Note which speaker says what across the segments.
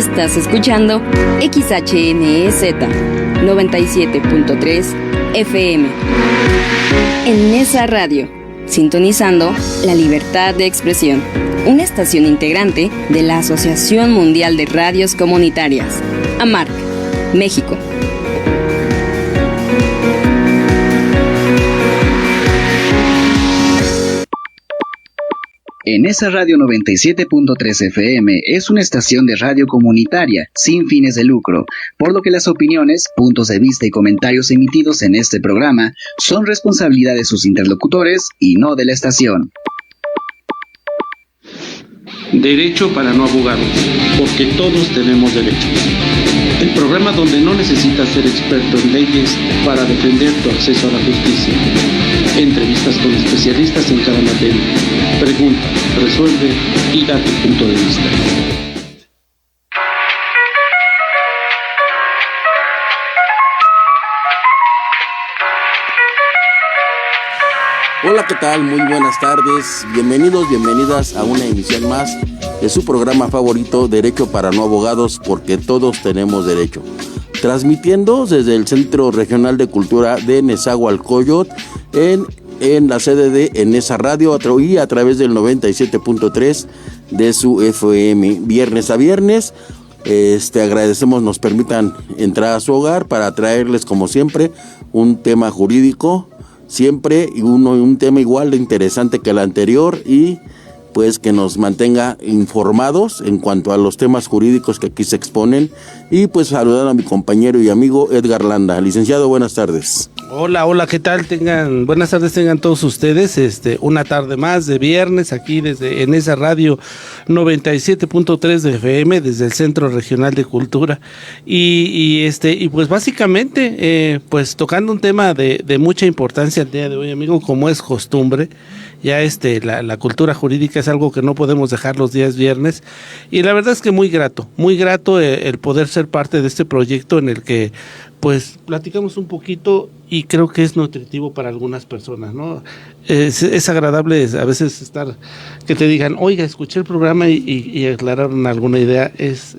Speaker 1: Estás escuchando XHNEZ 97.3 FM. En Nesa Radio, sintonizando la libertad de expresión, una estación integrante de la Asociación Mundial de Radios Comunitarias, AMARC, México.
Speaker 2: En Nesa Radio 97.3 FM es una estación de radio comunitaria sin fines de lucro, por lo que las opiniones, puntos de vista y comentarios emitidos en este programa son responsabilidad de sus interlocutores y no de la estación.
Speaker 3: Derecho para no abogados, porque todos tenemos derechos. El programa donde no necesitas ser experto en leyes para defender tu acceso a la justicia. Entrevistas con especialistas en cada materia. Pregunta, resuelve y da tu punto de vista.
Speaker 4: Hola, ¿qué tal? Muy buenas tardes. Bienvenidos, bienvenidas a una emisión más de su programa favorito, Derecho para no abogados, porque todos tenemos derecho. Transmitiendo desde el Centro Regional de Cultura de Nezahualcóyotl en la sede de Nesa Radio y a través del 97.3 de su FM. Viernes a viernes, agradecemos nos permitan entrar a su hogar para traerles, como siempre, un tema jurídico, siempre un tema igual de interesante que el anterior, y pues que nos mantenga informados en cuanto a los temas jurídicos que aquí se exponen. Y pues saludar a mi compañero y amigo Edgar Landa. Licenciado, buenas tardes.
Speaker 3: Hola, ¿qué tal? Buenas tardes tengan todos ustedes. Una tarde más de viernes aquí desde Nesa Radio 97.3 de FM, desde el Centro Regional de Cultura. Y pues básicamente pues tocando un tema de mucha importancia el día de hoy, amigo, como es costumbre. Ya la cultura jurídica es algo que no podemos dejar los días viernes, y la verdad es que muy grato el poder ser parte de este proyecto en el que pues platicamos un poquito, y creo que es nutritivo para algunas personas, ¿no? Es agradable a veces que te digan, oiga, escuché el programa y aclararon alguna idea, es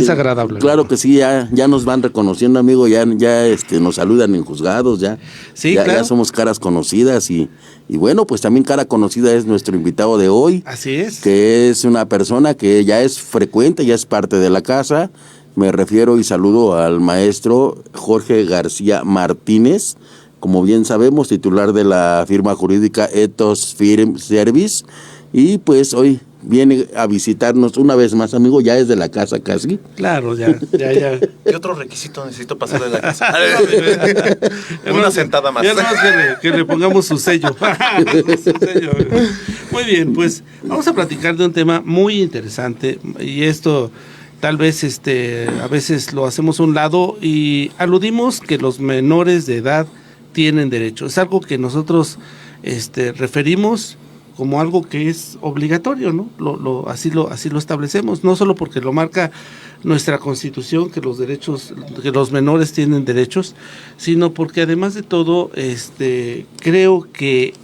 Speaker 3: agradable.
Speaker 4: Claro, ¿no? Que sí, ya nos van reconociendo, amigo, ya nos saludan en juzgados,
Speaker 3: sí, claro.
Speaker 4: Ya somos caras conocidas, y bueno, pues también cara conocida es nuestro invitado de hoy.
Speaker 3: Así es.
Speaker 4: Que es una persona que ya es frecuente, ya es parte de la casa. Me refiero y saludo al maestro Jorge García Martínez, como bien sabemos, titular de la firma jurídica Ethos Firm Service, y pues hoy viene a visitarnos una vez más, amigo, ya es de la casa casi.
Speaker 3: Claro, ya.
Speaker 5: ¿Qué otro requisito necesito pasar de la casa? Una sentada más.
Speaker 3: Ya no, que le pongamos su sello. Muy bien, pues vamos a platicar de un tema muy interesante, y esto tal vez a veces lo hacemos a un lado y aludimos que los menores de edad tienen derecho. Es algo que nosotros referimos como algo que es obligatorio, ¿no? Así lo establecemos, no solo porque lo marca nuestra Constitución, que los menores tienen derechos, sino porque además de todo, creo que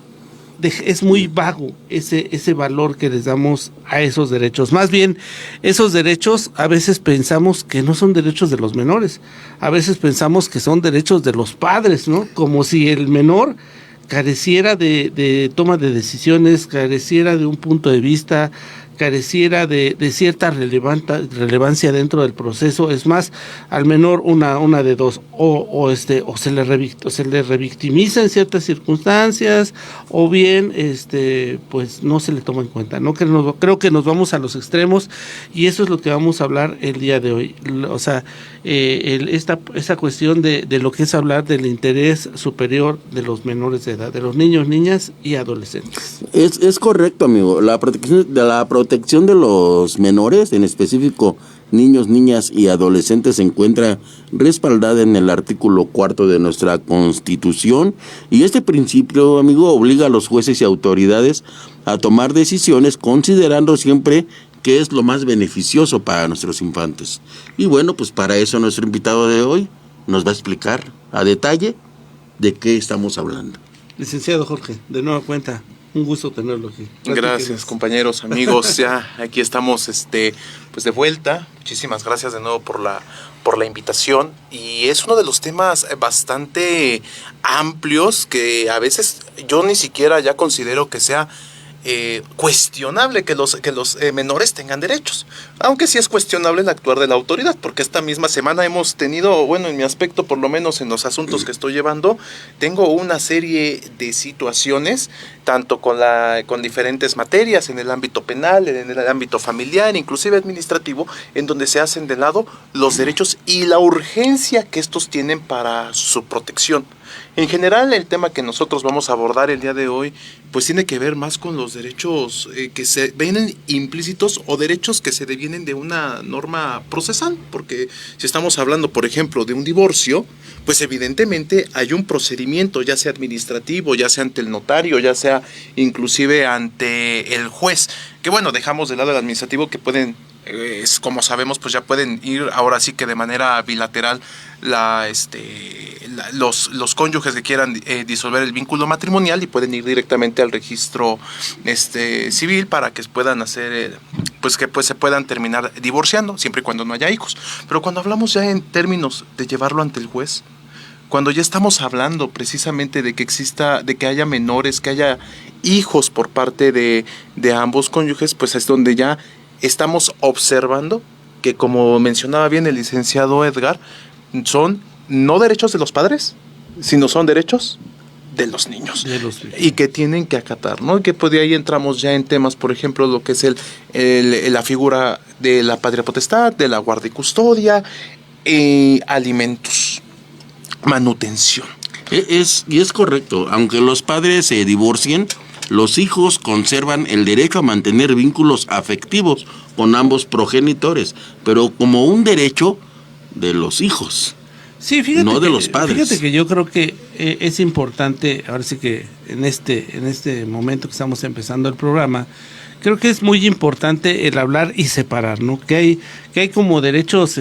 Speaker 3: es muy vago ese valor que les damos a esos derechos. Más bien, esos derechos a veces pensamos que no son derechos de los menores, a veces pensamos que son derechos de los padres, ¿no? Como si el menor careciera de toma de decisiones, careciera de un punto de vista, careciera de cierta relevancia dentro del proceso. Es más, al menor una de dos, o se le revictimiza en ciertas circunstancias, o bien pues no se le toma en cuenta, ¿no? Creo que nos vamos a los extremos, y eso es lo que vamos a hablar el día de hoy. O sea, esta cuestión de lo que es hablar del interés superior de los menores de edad, de los niños, niñas y adolescentes.
Speaker 4: Es correcto, amigo. La protección de los menores, en específico niños, niñas y adolescentes, se encuentra respaldada en el artículo 4 de nuestra Constitución, y este principio, amigo, obliga a los jueces y autoridades a tomar decisiones considerando siempre qué es lo más beneficioso para nuestros infantes. Y bueno, pues para eso nuestro invitado de hoy nos va a explicar a detalle de qué estamos hablando.
Speaker 3: Licenciado Jorge, de nueva cuenta, Un gusto tenerlo aquí.
Speaker 5: Gracias, compañeros, amigos. Ya aquí estamos pues de vuelta. Muchísimas gracias de nuevo por la invitación. Y es uno de los temas bastante amplios que a veces yo ni siquiera ya considero que sea cuestionable que los menores tengan derechos, aunque sí es cuestionable el actuar de la autoridad, porque esta misma semana hemos tenido, bueno, en mi aspecto, por lo menos en los asuntos que estoy llevando, tengo una serie de situaciones, tanto con diferentes materias, en el ámbito penal, en el ámbito familiar, inclusive administrativo, en donde se hacen de lado los derechos y la urgencia que estos tienen para su protección. En general, el tema que nosotros vamos a abordar el día de hoy, pues tiene que ver más con los derechos que se vienen implícitos o derechos que se devienen de una norma procesal, porque si estamos hablando, por ejemplo, de un divorcio, pues evidentemente hay un procedimiento, ya sea administrativo, ya sea ante el notario, ya sea inclusive ante el juez, que bueno, dejamos de lado el administrativo, que pueden, como sabemos, pues ya pueden ir ahora sí que de manera bilateral los cónyuges que quieran disolver el vínculo matrimonial y pueden ir directamente al registro civil para que puedan hacer pues que pues se puedan terminar divorciando siempre y cuando no haya hijos. Pero cuando hablamos ya en términos de llevarlo ante el juez, cuando ya estamos hablando precisamente de que haya menores, que haya hijos por parte de ambos cónyuges, pues es donde ya estamos observando que, como mencionaba bien el licenciado Edgar, son no derechos de los padres, sino son derechos de los niños. Y que tienen que acatar, ¿no? Y que pues de ahí entramos ya en temas, por ejemplo, lo que es la figura de la patria potestad, de la guardia y custodia, alimentos, manutención.
Speaker 4: Y es correcto, aunque los padres se divorcien, los hijos conservan el derecho a mantener vínculos afectivos con ambos progenitores, pero como un derecho de los hijos,
Speaker 3: sí, fíjate,
Speaker 4: no de los padres.
Speaker 3: Fíjate que yo creo que es importante, ahora sí que en este momento que estamos empezando el programa, creo que es muy importante el hablar y separar, ¿no? Que hay como derechos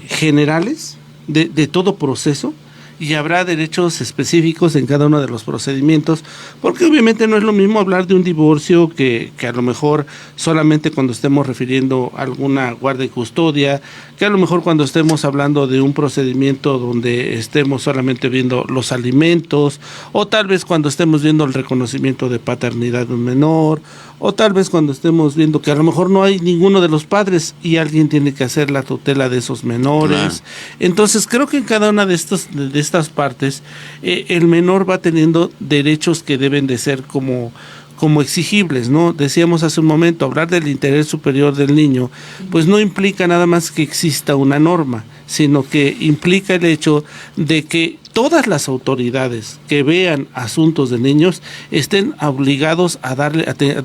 Speaker 3: generales de todo proceso, y habrá derechos específicos en cada uno de los procedimientos, porque obviamente no es lo mismo hablar de un divorcio que a lo mejor solamente cuando estemos refiriendo a alguna guardia y custodia, que a lo mejor cuando estemos hablando de un procedimiento donde estemos solamente viendo los alimentos, o tal vez cuando estemos viendo el reconocimiento de paternidad de un menor, o tal vez cuando estemos viendo que a lo mejor no hay ninguno de los padres y alguien tiene que hacer la tutela de esos menores. Claro. Entonces creo que en cada una de estas partes el menor va teniendo derechos que deben de ser como exigibles, ¿no? Decíamos hace un momento, hablar del interés superior del niño, pues no implica nada más que exista una norma, sino que implica el hecho de que todas las autoridades que vean asuntos de niños estén obligados a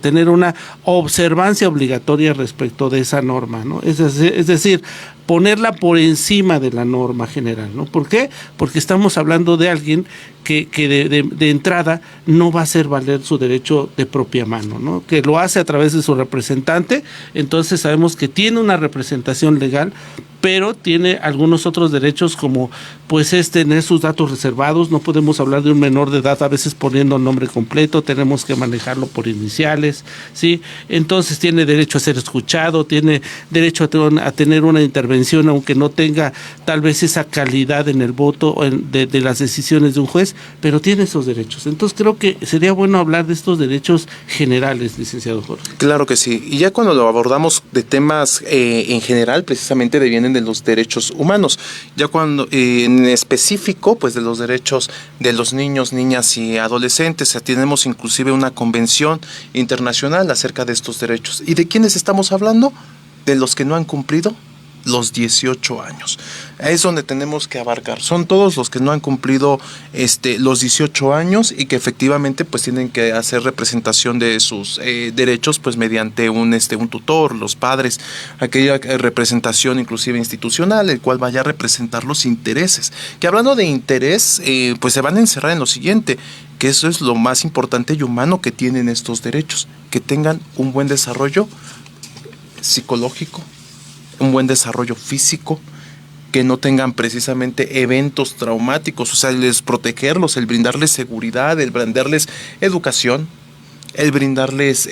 Speaker 3: tener una observancia obligatoria respecto de esa norma, ¿no? Es decir, ponerla por encima de la norma general, ¿no? ¿Por qué? Porque estamos hablando de alguien que de entrada no va a hacer valer su derecho de propia mano, ¿no? Que lo hace a través de su representante, entonces sabemos que tiene una representación legal, pero tiene algunos otros derechos como pues tener sus datos reservados. No podemos hablar de un menor de edad a veces poniendo nombre completo, tenemos que manejarlo por iniciales, ¿sí? Entonces tiene derecho a ser escuchado, tiene derecho a tener una intervención aunque no tenga tal vez esa calidad en el voto de las decisiones de un juez, pero tiene esos derechos. Entonces creo que sería bueno hablar de estos derechos generales, licenciado Jorge.
Speaker 5: Claro que sí, y ya cuando lo abordamos de temas en general, precisamente devienen de los derechos humanos, ya cuando en específico pues de los derechos de los niños, niñas y adolescentes, tenemos inclusive una convención internacional acerca de estos derechos. ¿Y de quiénes estamos hablando? De los que no han cumplido los 18 años. Es donde tenemos que abarcar. Son todos los que no han cumplido los 18 años y que efectivamente pues tienen que hacer representación de sus derechos pues mediante un tutor, los padres, aquella representación inclusive institucional, el cual vaya a representar los intereses. Que hablando de interés, pues se van a encerrar en lo siguiente, que eso es lo más importante y humano que tienen estos derechos, que tengan un buen desarrollo psicológico, un buen desarrollo físico, que no tengan precisamente eventos traumáticos, o sea, el protegerlos, el brindarles seguridad, el brindarles educación, el brindarles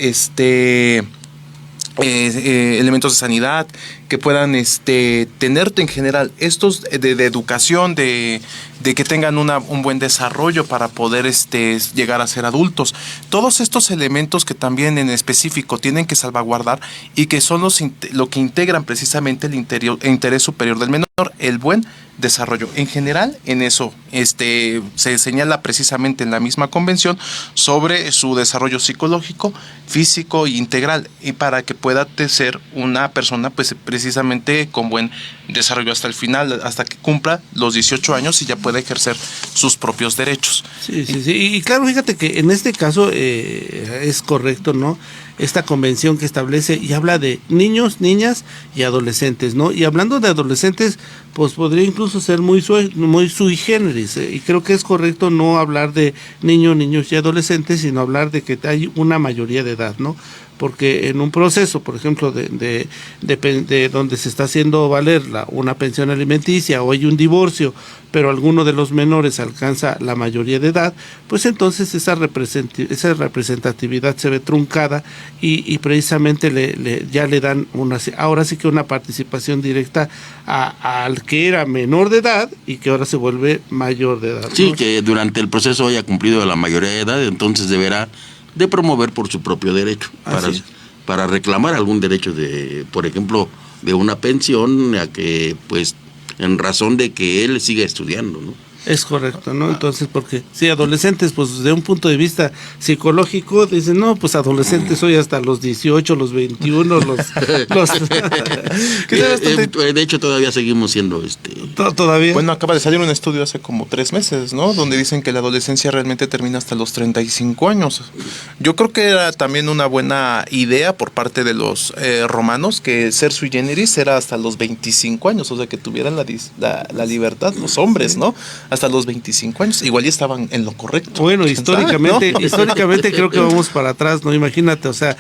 Speaker 5: elementos de sanidad, que puedan tener en general estos de educación, de que tengan un buen desarrollo para poder llegar a ser adultos. Todos estos elementos que también en específico tienen que salvaguardar y que son lo que integran precisamente el interés superior del menor, el buen desarrollo. En general, en eso se señala precisamente en la misma convención sobre su desarrollo psicológico, físico e integral, y para que pueda ser una persona pues precisamente con buen desarrollo hasta el final, hasta que cumpla los 18 años y ya pueda ejercer sus propios derechos.
Speaker 3: Sí. Y claro, fíjate que en este caso es correcto, ¿no? Esta convención que establece y habla de niños, niñas y adolescentes, ¿no? Y hablando de adolescentes, pues podría incluso ser muy sui generis, y creo que es correcto no hablar de niños y adolescentes, sino hablar de que hay una mayoría de edad, ¿no? Porque en un proceso, por ejemplo, de donde se está haciendo valer una pensión alimenticia o hay un divorcio, pero alguno de los menores alcanza la mayoría de edad, pues entonces esa representatividad se ve truncada y precisamente ya le dan ahora sí que una participación directa al que era menor de edad y que ahora se vuelve mayor de edad, ¿no?
Speaker 4: Sí, que durante el proceso haya cumplido la mayoría de edad, entonces deberá de promover por su propio derecho, para reclamar algún derecho por ejemplo, de una pensión, a que pues en razón de que él siga estudiando, ¿no?
Speaker 3: Es correcto, ¿no? Entonces, porque sí, adolescentes, pues desde un punto de vista psicológico, dicen, no, pues adolescentes soy hasta los 18, los 21,
Speaker 4: De hecho, todavía seguimos siendo
Speaker 3: ¿Todavía?
Speaker 5: Bueno, acaba de salir un estudio hace como 3 meses, ¿no? Donde dicen que la adolescencia realmente termina hasta los 35 años. Yo creo que era también una buena idea por parte de los romanos, que ser sui generis era hasta los 25 años, o sea, que tuvieran la libertad los hombres, ¿no? Hasta los 25 años, igual ya estaban en lo correcto.
Speaker 3: Bueno, históricamente creo que vamos para atrás, ¿no? Imagínate, o sea,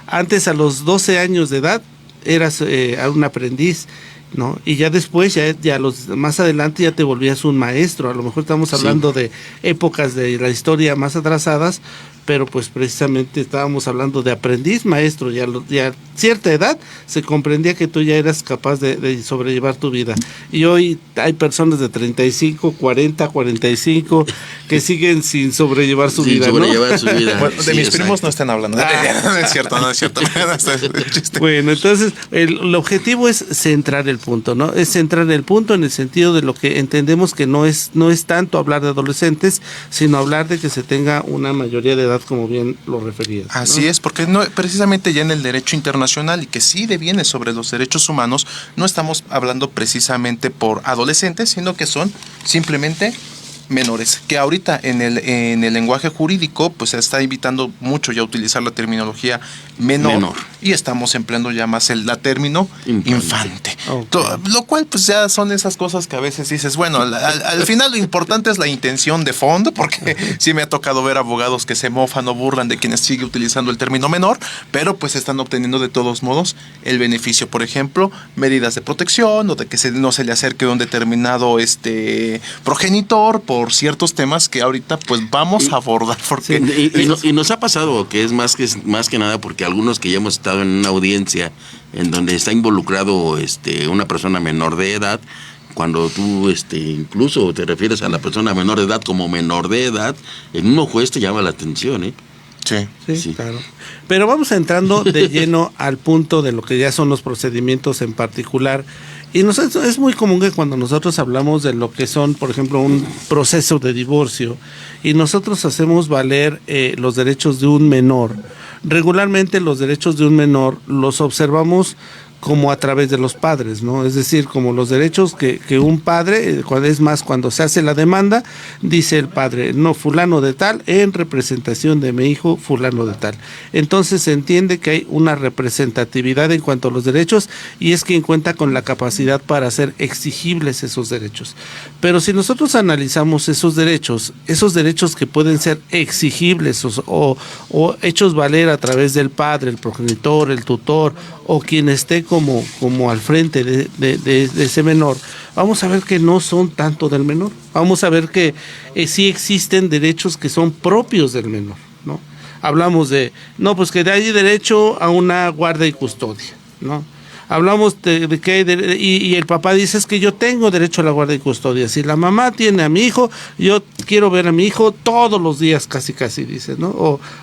Speaker 3: antes a los 12 años de edad eras un aprendiz, ¿no? Y ya después, más adelante ya te volvías un maestro. A lo mejor estamos hablando de épocas de la historia más atrasadas, pero pues precisamente estábamos hablando de aprendiz maestro, ya a cierta edad se comprendía que tú ya eras capaz de sobrellevar tu vida, y hoy hay personas de 35, 40, 45 que siguen sin sobrellevar su vida, ¿no?
Speaker 5: Bueno, de mis primos no están hablando. No es cierto.
Speaker 3: Bueno, entonces el objetivo es centrar el punto, ¿no? Es centrar el punto en el sentido de lo que entendemos que no es tanto hablar de adolescentes, sino hablar de que se tenga una mayoría de edad, como bien lo referías, ¿no?
Speaker 5: Así es, porque precisamente ya en el derecho internacional, y que sí deviene sobre los derechos humanos, no estamos hablando precisamente por adolescentes, sino que son simplemente menores, que ahorita en el lenguaje jurídico pues se está invitando mucho ya a utilizar la terminología menor. Y estamos empleando ya más la término infante. Okay. Lo cual pues ya son esas cosas que a veces dices, bueno, al final lo importante es la intención de fondo, porque sí me ha tocado ver abogados que se mofan o burlan de quienes siguen utilizando el término menor, pero pues están obteniendo de todos modos el beneficio, por ejemplo, medidas de protección, o de que no se le acerque a un determinado progenitor, por ciertos temas que ahorita pues vamos a abordar, porque
Speaker 4: y nos ha pasado que es más que nada porque algunos que ya hemos estado en una audiencia en donde está involucrado una persona menor de edad, cuando tú incluso te refieres a la persona menor de edad como menor de edad, el mismo juez te llama la atención, ¿eh?
Speaker 3: Sí, claro. Pero vamos entrando de lleno al punto de lo que ya son los procedimientos en particular. Y es muy común que cuando nosotros hablamos de lo que son, por ejemplo, un proceso de divorcio, y nosotros hacemos valer los derechos de un menor, regularmente los derechos de un menor los observamos como a través de los padres, ¿no? Es decir, como los derechos que un padre, cuando se hace la demanda, dice el padre, no, fulano de tal, en representación de mi hijo, fulano de tal. Entonces se entiende que hay una representatividad en cuanto a los derechos, y es quien cuenta con la capacidad para hacer exigibles esos derechos. Pero si nosotros analizamos esos derechos que pueden ser exigibles o hechos valer a través del padre, el progenitor, el tutor, o quien esté como al frente de ese menor, vamos a ver que no son tanto del menor. Vamos a ver que sí existen derechos que son propios del menor, ¿no? hablamos de, no, pues que hay derecho a una guarda y custodia, ¿no? Hablamos de que hay y el papá dice, es que yo tengo derecho a la guarda y custodia. Si la mamá tiene a mi hijo, yo quiero ver a mi hijo todos los días, casi dice, ¿no?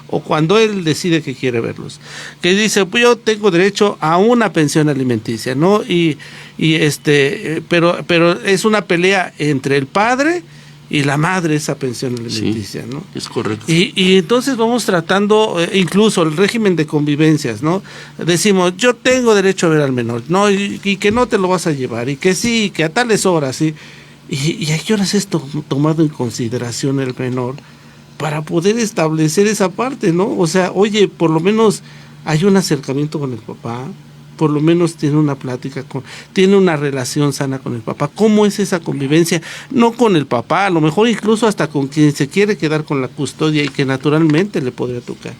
Speaker 3: O cuando él decide que quiere verlos. Que dice, pues yo tengo derecho a una pensión alimenticia, ¿no? Pero es una pelea entre el padre y la madre, esa pensión alimenticia, ¿no?
Speaker 4: Es correcto.
Speaker 3: Y entonces vamos tratando, incluso el régimen de convivencias, ¿no? Decimos, yo tengo derecho a ver al menor, ¿no? Y que no te lo vas a llevar, y que sí, que a tales horas, ¿sí? ¿Y a qué horas es tomado en consideración el menor para poder establecer esa parte, ¿no? O sea, oye, por lo menos hay un acercamiento con el papá, por lo menos tiene una plática, tiene una relación sana con el papá. ¿Cómo es esa convivencia? No con el papá, a lo mejor incluso hasta con quien se quiere quedar con la custodia y que naturalmente le podría tocar.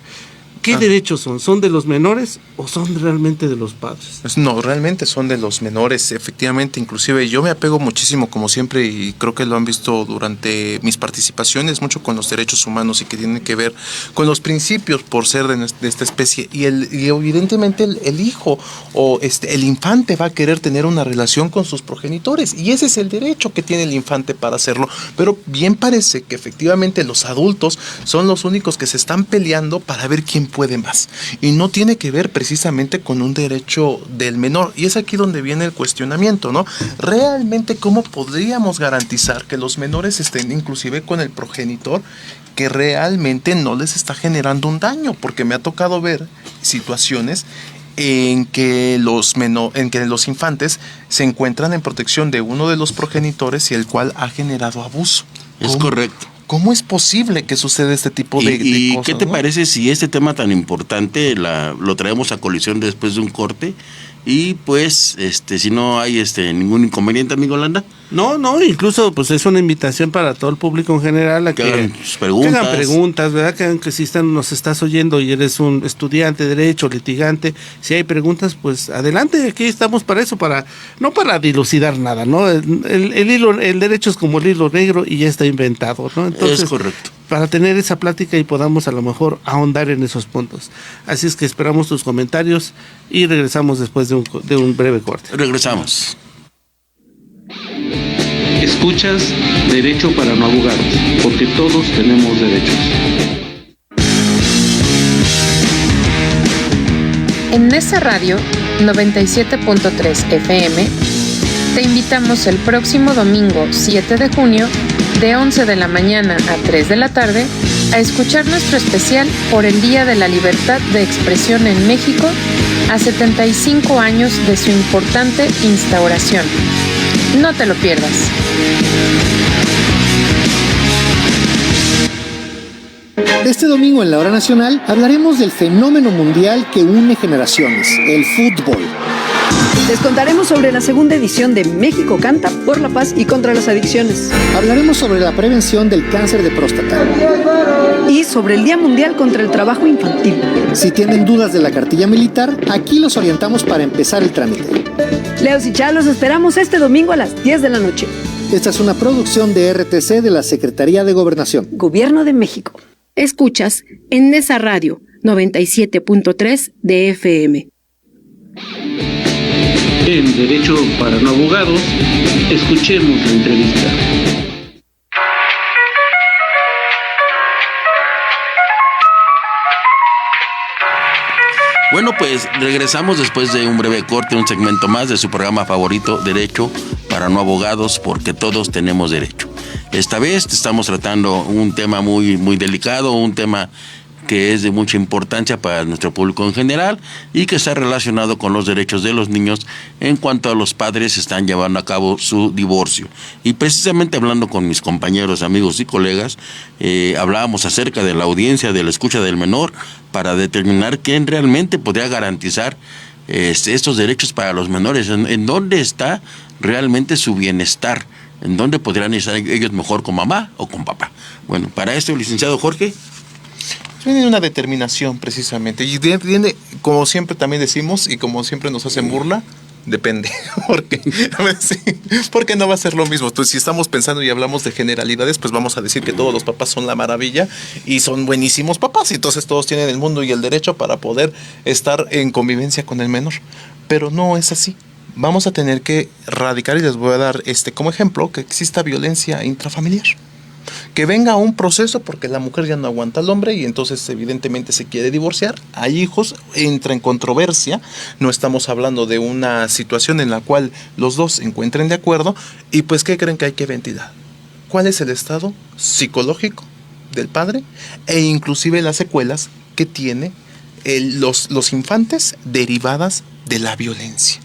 Speaker 3: ¿Qué derechos son? ¿Son de los menores o son realmente de los padres?
Speaker 5: Pues no, realmente son de los menores, efectivamente. Inclusive yo me apego muchísimo, como siempre, y creo que lo han visto durante mis participaciones, mucho con los derechos humanos y que tienen que ver con los principios por ser de esta especie. Y evidentemente el hijo o el infante va a querer tener una relación con sus progenitores, y ese es el derecho que tiene el infante para hacerlo. Pero bien parece que efectivamente los adultos son los únicos que se están peleando para ver quién puede más, y no tiene que ver precisamente con un derecho del menor. Y es aquí donde viene el cuestionamiento, ¿no? Realmente, ¿cómo podríamos garantizar que los menores estén inclusive con el progenitor que realmente no les está generando un daño? Porque me ha tocado ver situaciones en que los infantes se encuentran en protección de uno de los progenitores y el cual ha generado abuso.
Speaker 4: Es correcto.
Speaker 5: ¿Cómo es posible que suceda este tipo de cosas?
Speaker 4: ¿Qué te parece si este tema tan importante lo traemos a colisión después de un corte? Y pues, si no hay ningún inconveniente, amigo Landa.
Speaker 3: No, incluso pues es una invitación para todo el público en general a que hagan preguntas, ¿verdad? Que si nos estás oyendo y eres un estudiante de derecho, litigante, si hay preguntas, pues adelante, aquí estamos para eso, no para dilucidar nada, ¿no? El derecho es como el hilo negro y ya está inventado, ¿no? Entonces,
Speaker 4: es correcto.
Speaker 3: Para tener esa plática y podamos a lo mejor ahondar en esos puntos. Así es que esperamos tus comentarios y regresamos después de un breve corte.
Speaker 4: Regresamos.
Speaker 3: Escuchas Derecho para no abogados, porque todos tenemos derechos.
Speaker 6: En Nesa Radio 97.3 FM te invitamos el próximo domingo 7 de junio de 11 de la mañana a 3 de la tarde a escuchar nuestro especial por el Día de la Libertad de Expresión en México a 75 años de su importante instauración. No te lo pierdas.
Speaker 7: Este domingo en la Hora Nacional hablaremos del fenómeno mundial que une generaciones, el fútbol.
Speaker 8: Les contaremos sobre la segunda edición de México Canta por la Paz y contra las Adicciones.
Speaker 7: Hablaremos sobre la prevención del cáncer de próstata.
Speaker 8: Y sobre el Día Mundial contra el Trabajo Infantil.
Speaker 7: Si tienen dudas de la cartilla militar, aquí los orientamos para empezar el trámite.
Speaker 8: Leos y Chá, los esperamos este domingo a las 10 de la noche.
Speaker 7: Esta es una producción de RTC de la Secretaría de Gobernación.
Speaker 8: Gobierno de México.
Speaker 9: Escuchas en Nesa Radio 97.3 de FM.
Speaker 3: En Derecho para no abogados, escuchemos la entrevista.
Speaker 4: Bueno, pues regresamos después de un breve corte, un segmento más de su programa favorito, Derecho para no abogados, porque todos tenemos derecho. Esta vez estamos tratando un tema muy, muy delicado, un tema que es de mucha importancia para nuestro público en general y que está relacionado con los derechos de los niños en cuanto a los padres están llevando a cabo su divorcio. Y precisamente hablando con mis compañeros, amigos y colegas, hablábamos acerca de la audiencia, de la escucha del menor, para determinar quién realmente podría garantizar estos derechos para los menores, en dónde está realmente su bienestar, en dónde podrían estar ellos mejor con mamá o con papá. Bueno, para esto, licenciado Jorge.
Speaker 5: Viene una determinación precisamente, y viene, como siempre también decimos, y como siempre nos hacen burla, Depende, porque no va a ser lo mismo. Entonces, si estamos pensando y hablamos de generalidades, pues vamos a decir que todos los papás son la maravilla y son buenísimos papás, y entonces todos tienen el mundo y el derecho para poder estar en convivencia con el menor. Pero no es así. Vamos a tener que radicar, y les voy a dar como ejemplo, que exista violencia intrafamiliar. Que venga un proceso porque la mujer ya no aguanta al hombre y entonces evidentemente se quiere divorciar. Hay hijos, entra en controversia. No estamos hablando de una situación en la cual los dos se encuentren de acuerdo. Y pues, ¿qué creen que hay que ventilar? ¿Cuál es el estado psicológico del padre? E inclusive las secuelas que tiene los infantes derivadas de la violencia.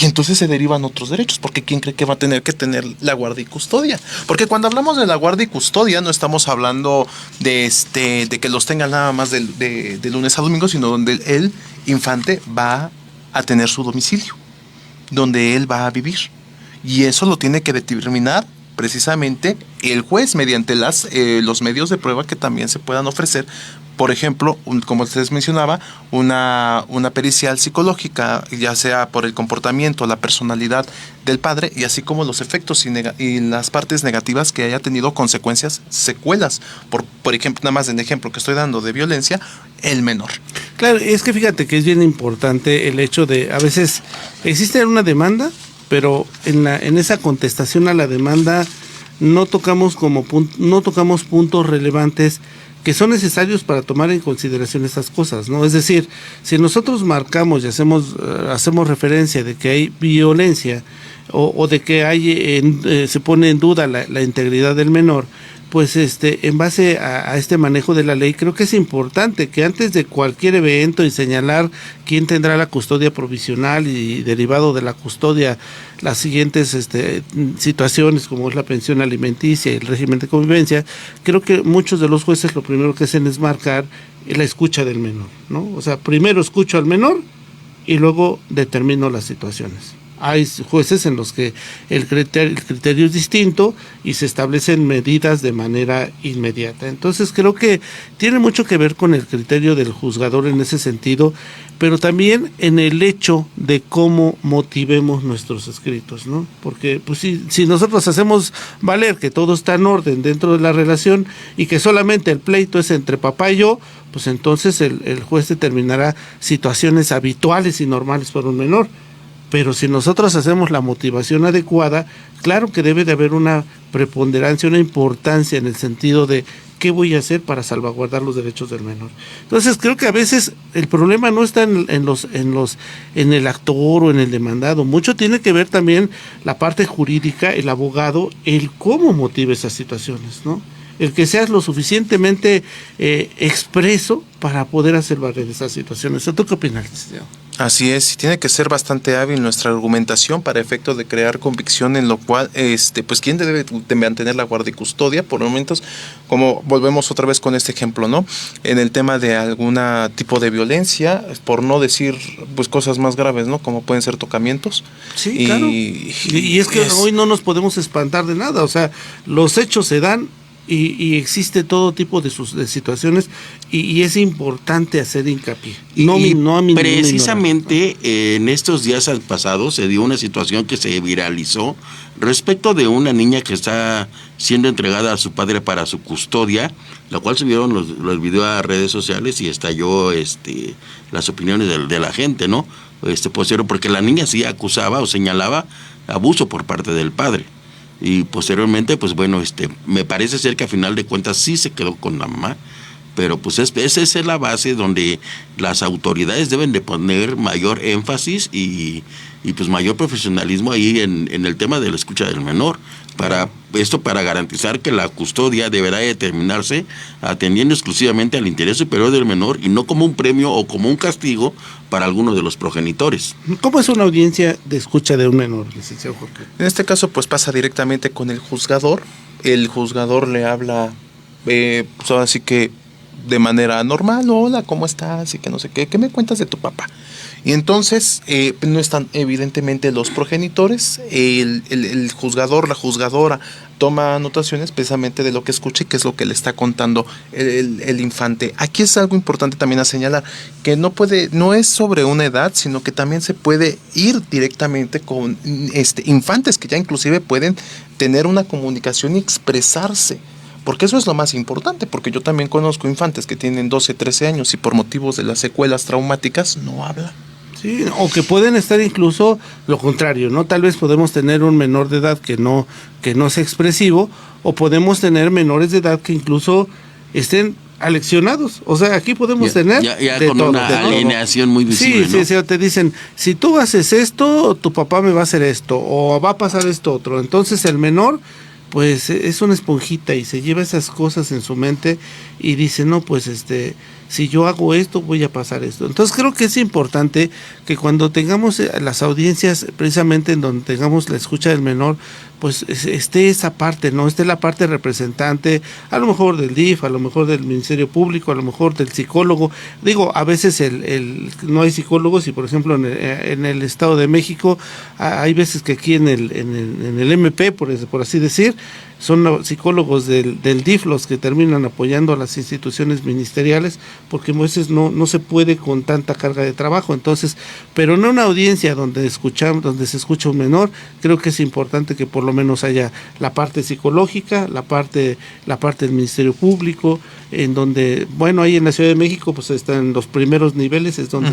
Speaker 5: Y entonces se derivan otros derechos, porque ¿quién cree que va a tener que tener la guardia y custodia? Porque cuando hablamos de la guardia y custodia no estamos hablando de que los tengan nada más de lunes a domingo, sino donde el infante va a tener su domicilio, donde él va a vivir. Y eso lo tiene que determinar precisamente el juez mediante los medios de prueba que también se puedan ofrecer. Por ejemplo, como ustedes mencionaba, una pericial psicológica, ya sea por el comportamiento, la personalidad del padre, y así como los efectos y las partes negativas que haya tenido consecuencias, secuelas. Por ejemplo, nada más en el ejemplo que estoy dando de violencia, el menor.
Speaker 3: Claro, es que fíjate que es bien importante el hecho de, a veces existe una demanda, pero en esa contestación a la demanda no tocamos puntos relevantes que son necesarios para tomar en consideración estas cosas, ¿no? Es decir, si nosotros marcamos y hacemos referencia de que hay violencia o de que se pone en duda la integridad del menor, pues en base a este manejo de la ley, creo que es importante que antes de cualquier evento y señalar quién tendrá la custodia provisional y derivado de la custodia las siguientes situaciones, como es la pensión alimenticia y el régimen de convivencia, creo que muchos de los jueces lo primero que hacen es marcar la escucha del menor, ¿no? O sea, primero escucho al menor y luego determino las situaciones. Hay jueces en los que el criterio es distinto y se establecen medidas de manera inmediata. Entonces creo que tiene mucho que ver con el criterio del juzgador en ese sentido, pero también en el hecho de cómo motivemos nuestros escritos, ¿no? Porque pues si nosotros hacemos valer que todo está en orden dentro de la relación y que solamente el pleito es entre papá y yo, pues entonces el juez determinará situaciones habituales y normales para un menor. Pero si nosotros hacemos la motivación adecuada, claro que debe de haber una preponderancia, una importancia en el sentido de qué voy a hacer para salvaguardar los derechos del menor. Entonces creo que a veces el problema no está en el actor o en el demandado. Mucho tiene que ver también la parte jurídica, el abogado, el cómo motiva esas situaciones, ¿no? El que seas lo suficientemente expreso para poder hacer valer esas situaciones. ¿Tú qué opinas, licenciado?
Speaker 5: Así es, y tiene que ser bastante hábil nuestra argumentación para efecto de crear convicción, en lo cual, pues quién debe de mantener la guardia y custodia por momentos, como volvemos otra vez con este ejemplo, ¿no? En el tema de algún tipo de violencia, por no decir pues cosas más graves, ¿no? Como pueden ser tocamientos.
Speaker 3: Sí, claro. Y es que hoy no nos podemos espantar de nada, o sea, los hechos se dan. Y existe todo tipo de situaciones y es importante hacer hincapié.
Speaker 4: Precisamente en estos días pasados se dio una situación que se viralizó respecto de una niña que está siendo entregada a su padre para su custodia, la cual subieron los videos a redes sociales y estalló las opiniones de la gente, ¿no? Porque la niña sí acusaba o señalaba abuso por parte del padre. Y posteriormente, pues bueno, me parece ser que a final de cuentas sí se quedó con la mamá, pero pues esa es la base donde las autoridades deben de poner mayor énfasis y pues mayor profesionalismo ahí en el tema de la escucha del menor, para garantizar que la custodia deberá determinarse atendiendo exclusivamente al interés superior del menor y no como un premio o como un castigo para alguno de los progenitores.
Speaker 3: ¿Cómo es una audiencia de escucha de un menor, licenciado Jorge?
Speaker 5: En este caso, pues pasa directamente con el juzgador. El juzgador le habla, pues así que de manera normal, hola, ¿cómo estás? Y que no sé qué me cuentas de tu papá. Y entonces no están evidentemente los progenitores, el juzgador, la juzgadora toma anotaciones precisamente de lo que escucha y qué es lo que le está contando el infante. Aquí es algo importante también a señalar, que no es sobre una edad, sino que también se puede ir directamente con infantes que ya inclusive pueden tener una comunicación y expresarse. Porque eso es lo más importante, porque yo también conozco infantes que tienen 12, 13 años y por motivos de las secuelas traumáticas no hablan.
Speaker 3: Sí, o que pueden estar incluso lo contrario, ¿no? Tal vez podemos tener un menor de edad que no sea expresivo, o podemos tener menores de edad que incluso estén aleccionados. O sea, aquí podemos tener
Speaker 4: ya con todo, una alineación muy visible,
Speaker 3: sí,
Speaker 4: ¿no?
Speaker 3: Sí, te dicen, si tú haces esto, tu papá me va a hacer esto, o va a pasar esto otro. Entonces el menor, pues es una esponjita y se lleva esas cosas en su mente y dice, no, pues si yo hago esto, voy a pasar esto. Entonces creo que es importante que cuando tengamos las audiencias, precisamente en donde tengamos la escucha del menor, pues esté esa parte, ¿no? Esté la parte representante, a lo mejor del DIF, a lo mejor del Ministerio Público, a lo mejor del psicólogo. Digo, a veces no hay psicólogos y, por ejemplo, en el Estado de México, hay veces que aquí en el MP, por así decir, son los psicólogos del DIF los que terminan apoyando a las instituciones ministeriales, porque a veces no se puede con tanta carga de trabajo. Entonces, pero en una audiencia donde se escucha un menor, creo que es importante que por lo menos haya la parte psicológica, la parte del Ministerio Público, en donde, bueno, ahí en la Ciudad de México pues están en los primeros niveles, es donde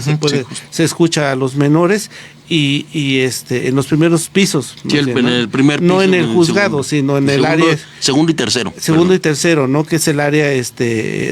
Speaker 3: se escucha a los menores y en los primeros pisos,
Speaker 4: sí, en el primer piso,
Speaker 3: no en el juzgado, sino en el área
Speaker 4: segundo y tercero,
Speaker 3: y tercero, ¿no? Que es el área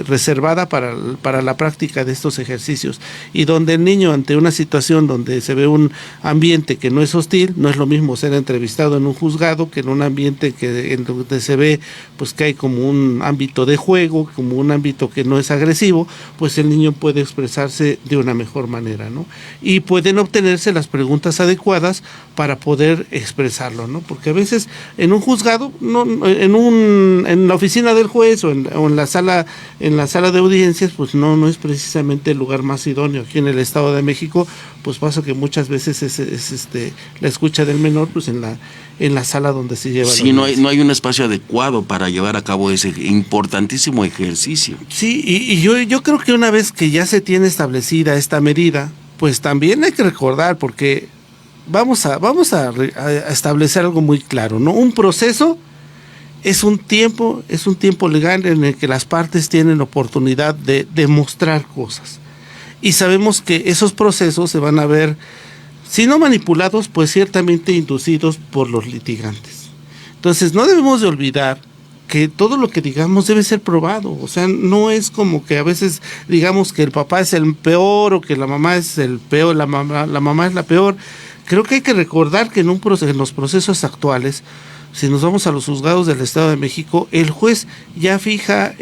Speaker 3: reservada para la práctica de estos ejercicios, y donde el niño, ante una situación donde se ve un ambiente que no es hostil, no es lo mismo ser entrevistado en un juzgado que en un ambiente en donde se ve pues que hay como un ámbito de juego, como un ámbito que no es agresivo, pues el niño puede expresarse de una mejor manera, ¿no? Y pueden obtenerse las preguntas adecuadas para poder expresarlo, ¿no? Porque a veces en un juzgado, en la oficina del juez o en la sala de audiencias, pues no es precisamente el lugar más idóneo. Aquí en el Estado de México, pues pasa que muchas veces es la escucha del menor, pues en la sala donde se lleva.
Speaker 4: Sí, no hay un espacio adecuado para llevar a cabo ese importantísimo ejercicio.
Speaker 3: Sí, y yo creo que una vez que ya se tiene establecida esta medida, pues también hay que recordar, porque vamos a establecer algo muy claro, ¿no? Un proceso es un tiempo legal en el que las partes tienen oportunidad de demostrar cosas. Y sabemos que esos procesos se van a ver, si no manipulados, pues ciertamente inducidos por los litigantes. Entonces no debemos de olvidar que todo lo que digamos debe ser probado. O sea, no es como que a veces digamos que el papá es el peor o que la mamá es el peor, la mamá es la peor. Creo que hay que recordar que en los procesos actuales, si nos vamos a los juzgados del Estado de México, el juez ya fija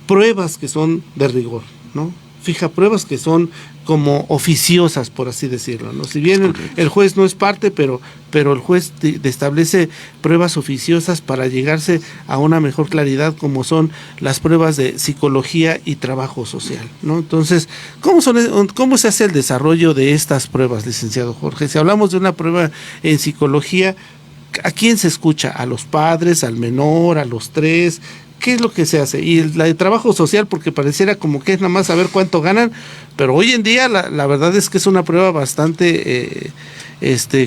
Speaker 3: pruebas que son de rigor, ¿no? Fija pruebas que son como oficiosas, por así decirlo, ¿no? Si bien el juez no es parte, pero el juez establece pruebas oficiosas para llegarse a una mejor claridad, como son las pruebas de psicología y trabajo social, ¿no? Entonces, ¿cómo se hace el desarrollo de estas pruebas, licenciado Jorge? Si hablamos de una prueba en psicología, ¿a quién se escucha? ¿A los padres, al menor, a los tres? ¿Qué es lo que se hace? Y la de trabajo social, porque pareciera como que es nada más saber cuánto ganan, pero hoy en día la verdad es que es una prueba bastante,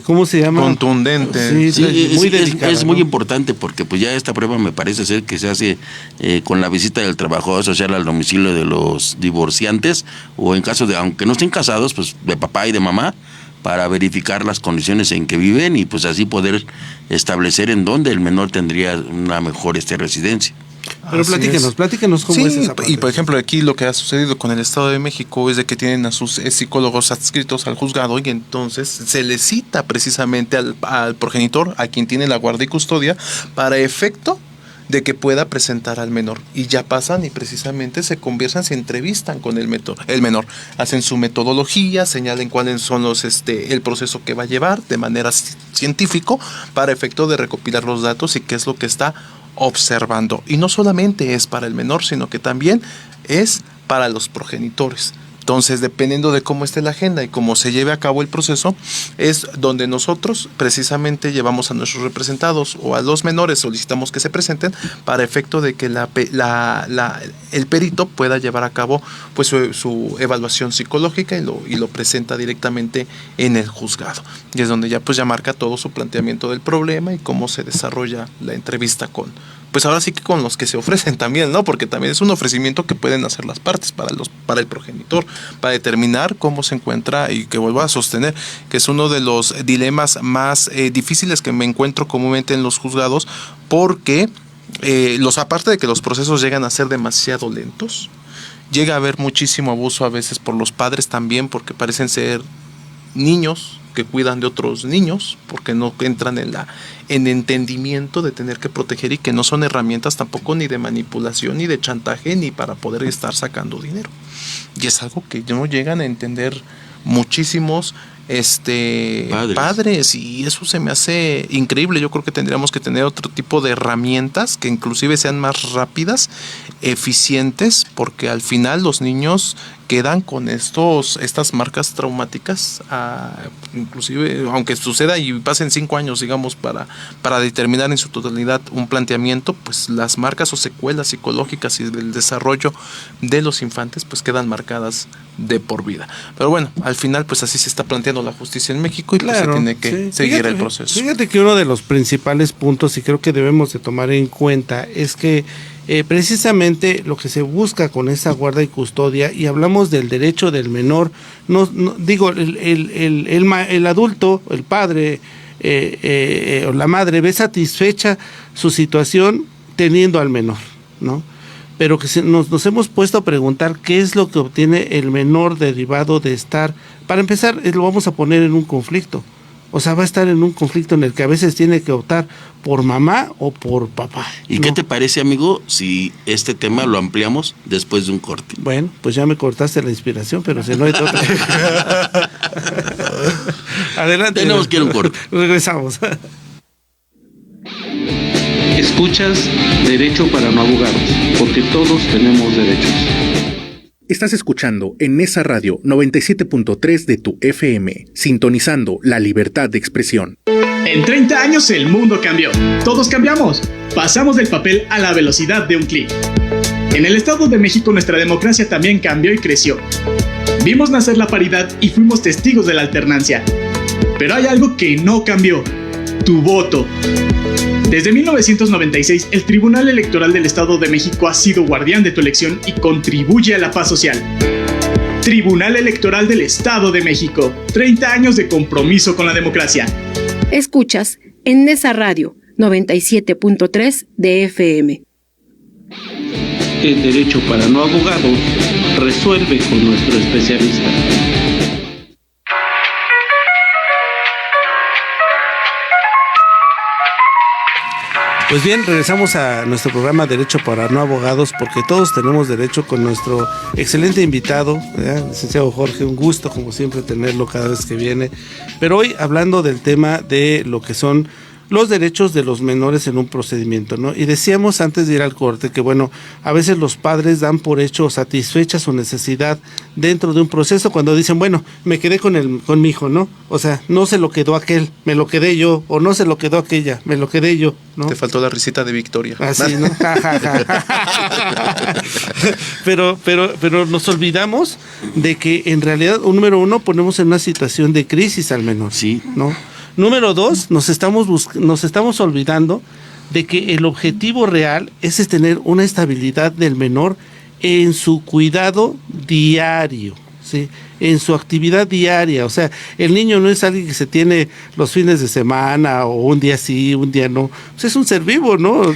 Speaker 3: ¿cómo se llama?
Speaker 5: Contundente.
Speaker 3: Sí, muy dedicada,
Speaker 4: es muy importante, porque pues ya esta prueba me parece ser que se hace con la visita del trabajador social al domicilio de los divorciantes, o en caso de, aunque no estén casados, pues de papá y de mamá, para verificar las condiciones en que viven y pues así poder establecer en dónde el menor tendría una mejor residencia.
Speaker 3: Pero platíquenos cómo es esa parte.
Speaker 5: Y por ejemplo, aquí lo que ha sucedido con el Estado de México es de que tienen a sus psicólogos adscritos al juzgado, y entonces se le cita precisamente al progenitor, a quien tiene la guardia y custodia, para efecto de que pueda presentar al menor, y ya pasan y precisamente se conversan, se entrevistan con el menor, hacen su metodología, señalen cuáles son el proceso que va a llevar de manera científico, para efecto de recopilar los datos y qué es lo que está observando. Y no solamente es para el menor, sino que también es para los progenitores. Entonces, dependiendo de cómo esté la agenda y cómo se lleve a cabo el proceso, es donde nosotros precisamente llevamos a nuestros representados o a los menores, solicitamos que se presenten para efecto de que el perito pueda llevar a cabo pues su evaluación psicológica y lo presenta directamente en el juzgado. Y es donde ya pues ya marca todo su planteamiento del problema y cómo se desarrolla la entrevista pues ahora sí que con los que se ofrecen también, ¿no? Porque también es un ofrecimiento que pueden hacer las partes para el progenitor, para determinar cómo se encuentra, y que vuelvo a sostener que es uno de los dilemas más difíciles que me encuentro comúnmente en los juzgados, porque aparte de que los procesos llegan a ser demasiado lentos, llega a haber muchísimo abuso a veces por los padres también, porque parecen ser niños que cuidan de otros niños, porque no entran en entendimiento de tener que proteger, y que no son herramientas tampoco ni de manipulación, ni de chantaje, ni para poder estar sacando dinero. Y es algo que no llegan a entender muchísimos padres, y eso se me hace increíble. Yo creo que tendríamos que tener otro tipo de herramientas que inclusive sean más rápidas, eficientes, porque al final los niños quedan con estas marcas traumáticas, inclusive aunque suceda y pasen 5 años, digamos, para determinar en su totalidad un planteamiento, pues las marcas o secuelas psicológicas y del desarrollo de los infantes pues quedan marcadas de por vida. Pero bueno, al final pues así se está planteando la justicia en México, y pues se tiene que seguir el proceso.
Speaker 3: Fíjate que uno de los principales puntos, y creo que debemos de tomar en cuenta, es que precisamente lo que se busca con esa guarda y custodia, y hablamos del derecho del menor, no digo, el adulto, el padre o la madre ve satisfecha su situación teniendo al menor, ¿no? Pero que nos hemos puesto a preguntar qué es lo que obtiene el menor derivado de estar, para empezar, lo vamos a poner en un conflicto. O sea, va a estar en un conflicto en el que a veces tiene que optar por mamá o por papá.
Speaker 4: ¿Y qué te parece, amigo, si este tema lo ampliamos después de un corte?
Speaker 3: Bueno, pues ya me cortaste la inspiración, pero si no hay otra. Adelante.
Speaker 4: Tenemos que ir a un corte.
Speaker 3: Regresamos.
Speaker 10: Escuchas Derecho para no abogados, porque todos tenemos derechos.
Speaker 7: Estás escuchando en Nesa Radio 97.3 de tu FM, sintonizando la libertad de expresión.
Speaker 11: En 30 años el mundo cambió. Todos cambiamos. Pasamos del papel a la velocidad de un clic. En el Estado de México nuestra democracia también cambió y creció. Vimos nacer la paridad y fuimos testigos de la alternancia. Pero hay algo que no cambió: tu voto. Desde 1996, el Tribunal Electoral del Estado de México ha sido guardián de tu elección y contribuye a la paz social. Tribunal Electoral del Estado de México. 30 años de compromiso con la democracia.
Speaker 9: Escuchas en Nesa Radio 97.3 de FM.
Speaker 10: El Derecho para no abogados resuelve con nuestro especialista.
Speaker 3: Pues bien, regresamos a nuestro programa Derecho para no abogados, porque todos tenemos derecho, con nuestro excelente invitado, licenciado Jorge. Un gusto, como siempre, tenerlo cada vez que viene. Pero hoy hablando del tema de lo que son los derechos de los menores en un procedimiento, ¿no? Y decíamos antes de ir al corte que, bueno, a veces los padres dan por hecho satisfecha su necesidad dentro de un proceso cuando dicen, bueno, me quedé con mi hijo, ¿no? O sea, no se lo quedó aquel, me lo quedé yo, o no se lo quedó aquella, me lo quedé yo, ¿no?
Speaker 5: Te faltó la risita de Victoria.
Speaker 3: Así, ¿no? pero nos olvidamos de que en realidad, número uno, ponemos en una situación de crisis al menor,
Speaker 4: sí,
Speaker 3: ¿no? Número dos, nos estamos olvidando de que el objetivo real es tener una estabilidad del menor en su cuidado diario, ¿sí? En su actividad diaria. O sea, el niño no es alguien que se tiene los fines de semana o un día sí, un día no. Pues es un ser vivo, ¿no?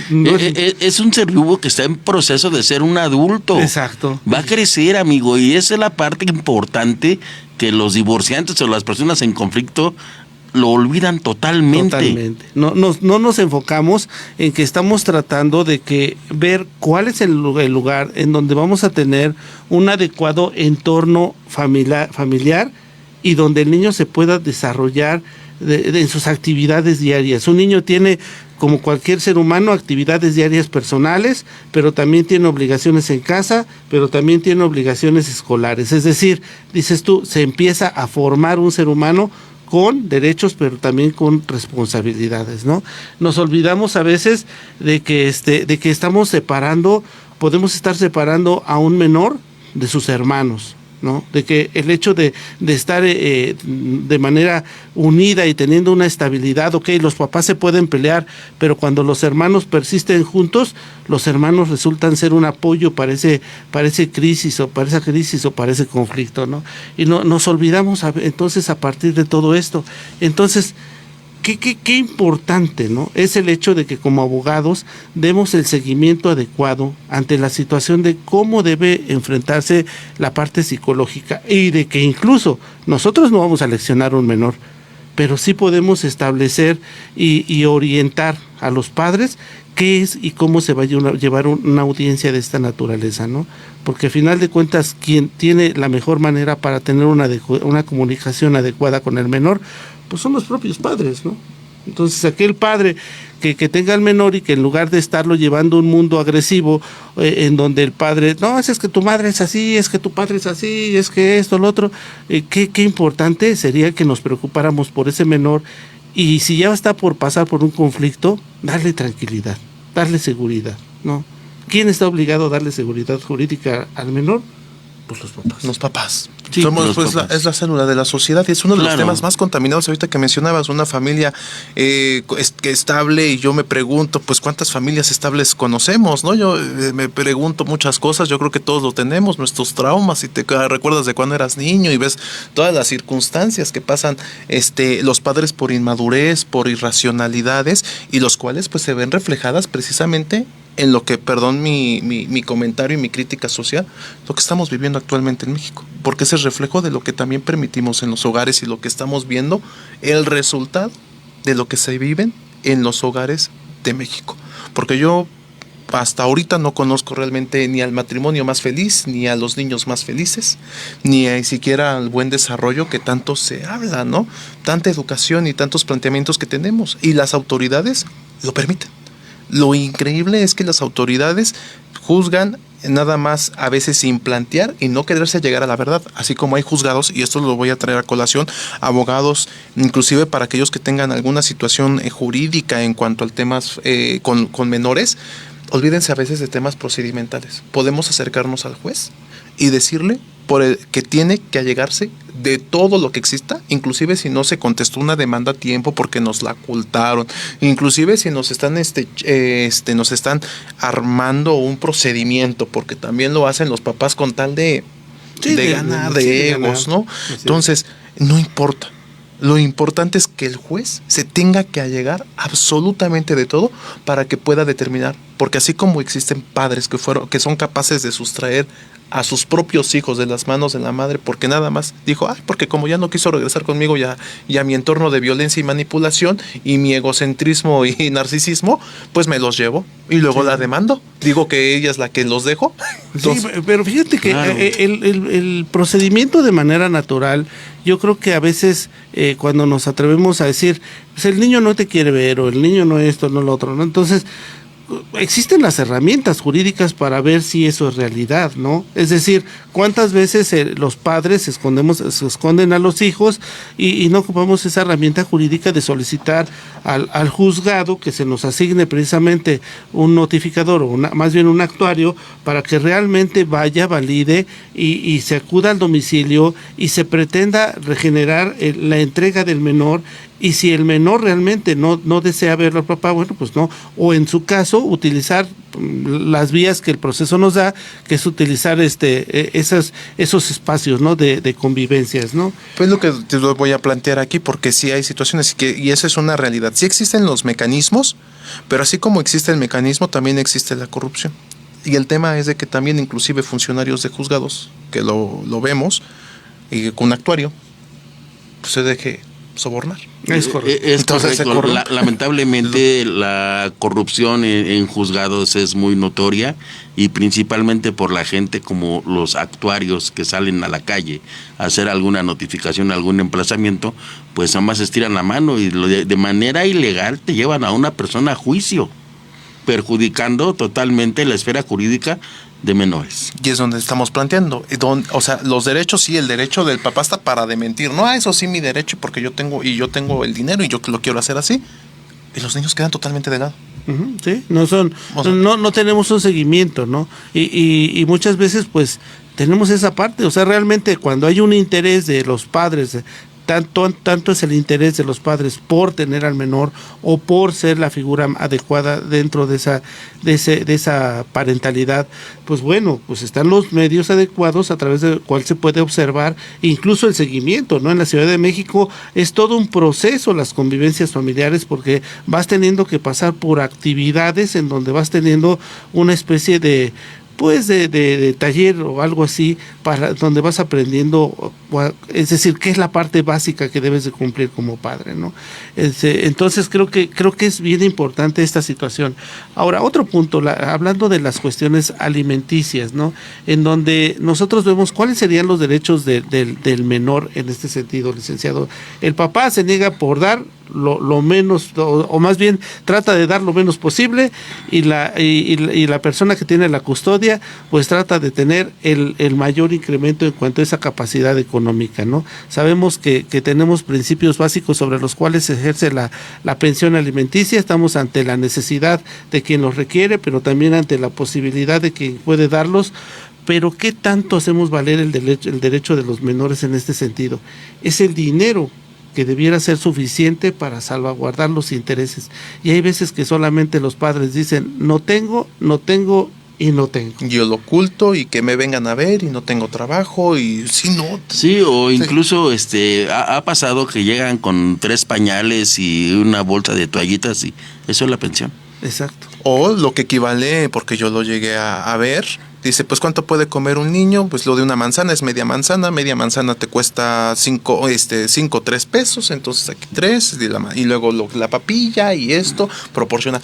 Speaker 4: Es un ser vivo que está en proceso de ser un adulto.
Speaker 3: Exacto.
Speaker 4: Va a crecer, amigo, y esa es la parte importante que los divorciantes o las personas en conflicto lo olvidan totalmente.
Speaker 3: Totalmente. No nos enfocamos en que estamos tratando de ver cuál es el lugar en donde vamos a tener un adecuado entorno familiar y donde el niño se pueda desarrollar en sus actividades diarias. Un niño tiene, como cualquier ser humano, actividades diarias personales, pero también tiene obligaciones en casa, pero también tiene obligaciones escolares. Es decir, dices tú, se empieza a formar un ser humano con derechos, pero también con responsabilidades, ¿no? Nos olvidamos a veces de que estamos separando, podemos estar separando a un menor de sus hermanos, ¿no? De que el hecho de estar de manera unida y teniendo una estabilidad, ok, los papás se pueden pelear, pero cuando los hermanos persisten juntos, los hermanos resultan ser un apoyo para esa crisis o para ese conflicto, ¿no? Y no nos olvidamos entonces a partir de todo esto. Entonces, qué importante, ¿no? Es el hecho de que como abogados demos el seguimiento adecuado ante la situación de cómo debe enfrentarse la parte psicológica, y de que incluso nosotros no vamos a leccionar a un menor, pero sí podemos establecer y orientar a los padres qué es y cómo se va a llevar una audiencia de esta naturaleza, ¿no? Porque al final de cuentas, quien tiene la mejor manera para tener una comunicación adecuada con el menor, pues son los propios padres, ¿no? Entonces aquel padre que tenga al menor y que en lugar de estarlo llevando a un mundo agresivo, en donde el padre, no, es que tu madre es así, es que tu padre es así, es que esto, lo otro, qué importante sería que nos preocupáramos por ese menor, y si ya está por pasar por un conflicto, darle tranquilidad, darle seguridad, ¿no? ¿Quién está obligado a darle seguridad jurídica al menor? Pues los papás.
Speaker 5: Los papás.
Speaker 3: Sí,
Speaker 5: Somos, pues, es la célula de la sociedad, y es uno de los temas más contaminados. Ahorita que mencionabas una familia estable, y yo me pregunto, pues, ¿cuántas familias estables conocemos, no? Yo me pregunto muchas cosas. Yo creo que todos lo tenemos, nuestros traumas, si te recuerdas de cuando eras niño y ves todas las circunstancias que pasan los padres por inmadurez, por irracionalidades, y los cuales pues se ven reflejadas precisamente en lo que, perdón mi comentario y mi crítica social, lo que estamos viviendo actualmente en México, porque ese es reflejo de lo que también permitimos en los hogares, y lo que estamos viendo, el resultado de lo que se viven en los hogares de México. Porque yo hasta ahorita no conozco realmente ni al matrimonio más feliz, ni a los niños más felices, ni siquiera al buen desarrollo que tanto se habla, ¿no? Tanta educación y tantos planteamientos que tenemos, y las autoridades lo permiten. Lo increíble es que las autoridades juzgan nada más, a veces sin plantear y no quererse llegar a la verdad, así como hay juzgados, y esto lo voy a traer a colación, abogados, inclusive para aquellos que tengan alguna situación jurídica en cuanto al temas con menores. Olvídense a veces de temas procedimentales. Podemos acercarnos al juez y decirle que tiene que allegarse de todo lo que exista, inclusive si no se contestó una demanda a tiempo porque nos la ocultaron, inclusive si nos están nos están armando un procedimiento, porque también lo hacen los papás con tal de ganar, de egos, ¿no? Entonces, no importa. Lo importante es que el juez se tenga que allegar absolutamente de todo para que pueda determinar, porque así como existen padres que son capaces de sustraer a sus propios hijos de las manos de la madre, porque nada más dijo, porque como ya no quiso regresar conmigo ya a mi entorno de violencia y manipulación y mi egocentrismo y narcisismo, pues me los llevo y luego la demando. Digo que ella es la que los dejó. Entonces,
Speaker 3: sí, pero fíjate que el procedimiento de manera natural, yo creo que a veces cuando nos atrevemos a decir, pues el niño no te quiere ver, o el niño no esto, no lo otro, ¿no? Entonces, existen las herramientas jurídicas para ver si eso es realidad, ¿no? Es decir, cuántas veces los padres se esconden a los hijos y no ocupamos esa herramienta jurídica de solicitar al juzgado que se nos asigne precisamente un notificador, o más bien un actuario, para que realmente vaya, valide y se acuda al domicilio y se pretenda regenerar la entrega del menor. Y si el menor realmente no desea verlo al papá, bueno, pues no. O en su caso, utilizar las vías que el proceso nos da, que es utilizar esos espacios, ¿no? de convivencias, ¿no?
Speaker 5: Pues lo que te lo voy a plantear aquí, porque sí hay situaciones y esa es una realidad. Sí existen los mecanismos, pero así como existe el mecanismo, también existe la corrupción. Y el tema es de que también inclusive funcionarios de juzgados, que lo vemos, y con un actuario, pues se deje sobornar.
Speaker 3: Es correcto.
Speaker 4: Entonces, lamentablemente la corrupción en juzgados es muy notoria, y principalmente por la gente como los actuarios que salen a la calle a hacer alguna notificación, algún emplazamiento, pues nada más estiran la mano y de manera ilegal te llevan a una persona a juicio, perjudicando totalmente la esfera jurídica de menores.
Speaker 5: Y es donde estamos planteando, o sea, los derechos, sí, el derecho del papá está para dementir, no, eso sí, mi derecho, porque yo tengo el dinero y yo lo quiero hacer así, y los niños quedan totalmente de lado.
Speaker 3: Sí, no tenemos un seguimiento, ¿no? Y muchas veces pues tenemos esa parte, o sea, realmente cuando hay un interés de los padres, tanto es el interés de los padres por tener al menor o por ser la figura adecuada dentro de esa parentalidad, pues bueno, pues están los medios adecuados a través del cual se puede observar incluso el seguimiento, ¿no? En la Ciudad de México es todo un proceso las convivencias familiares, porque vas teniendo que pasar por actividades en donde vas teniendo una especie de taller o algo así, para donde vas aprendiendo, es decir, qué es la parte básica que debes de cumplir como padre, ¿no? Entonces creo que es bien importante esta situación. Ahora, otro punto, hablando de las cuestiones alimenticias, ¿no? En donde nosotros vemos cuáles serían los derechos del menor en este sentido, licenciado. El papá se niega por dar lo menos, o más bien trata de dar lo menos posible, y la persona que tiene la custodia pues trata de tener el mayor incremento en cuanto a esa capacidad económica, ¿no? Sabemos que tenemos principios básicos sobre los cuales se ejerce la pensión alimenticia. Estamos ante la necesidad de quien los requiere, pero también ante la posibilidad de quien puede darlos. Pero ¿qué tanto hacemos valer el derecho de los menores en este sentido? Es el dinero que debiera ser suficiente para salvaguardar los intereses. Y hay veces que solamente los padres dicen, no tengo y no tengo.
Speaker 5: Yo lo oculto y que me vengan a ver y no tengo trabajo y si no.
Speaker 4: Sí, o incluso ha pasado que llegan con 3 pañales y una bolsa de toallitas y eso es la pensión.
Speaker 3: Exacto.
Speaker 5: O lo que equivale, porque yo lo llegué a ver, dice, pues ¿cuánto puede comer un niño? Pues lo de una manzana es media manzana te cuesta 3 pesos, entonces aquí 3, y luego la papilla y esto, proporciona.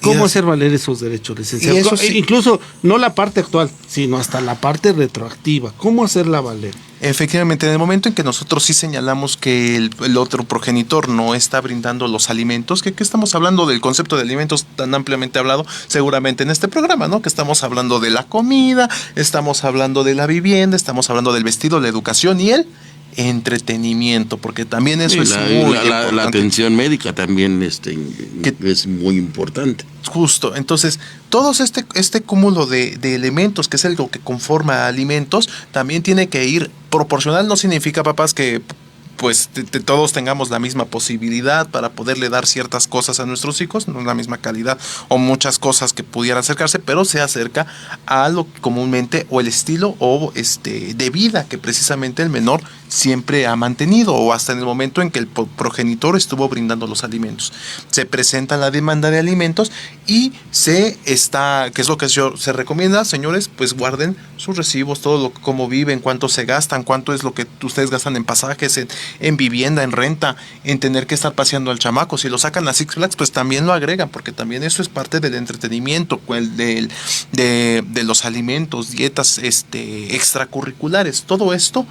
Speaker 3: ¿Cómo hacer valer esos derechos, licenciado?
Speaker 5: Eso sí.
Speaker 3: Incluso no la parte actual, sino hasta la parte retroactiva. ¿Cómo hacerla valer?
Speaker 5: Efectivamente, en el momento en que nosotros sí señalamos que el otro progenitor no está brindando los alimentos, que estamos hablando del concepto de alimentos tan ampliamente hablado seguramente en este programa, ¿no? Que estamos hablando de la comida, estamos hablando de la vivienda, estamos hablando del vestido, la educación y el entretenimiento, porque también eso es muy importante.
Speaker 4: La atención médica también es muy importante.
Speaker 5: Justo, entonces todos este cúmulo de elementos, que es algo que conforma alimentos, también tiene que ir proporcional. No significa, papás, que pues todos tengamos la misma posibilidad para poderle dar ciertas cosas a nuestros hijos, no la misma calidad o muchas cosas que pudieran acercarse, pero se acerca a lo que comúnmente, o el estilo o de vida que precisamente el menor siempre ha mantenido, o hasta en el momento en que el progenitor estuvo brindando los alimentos. Se presenta la demanda de alimentos y que es lo que se recomienda, señores, pues guarden sus recibos, todo cómo viven, cuánto se gastan, cuánto es lo que ustedes gastan en pasajes, en vivienda, en renta, en tener que estar paseando al chamaco. Si lo sacan a Six Flags, pues también lo agregan, porque también eso es parte del entretenimiento, de los alimentos, dietas extracurriculares. Todo esto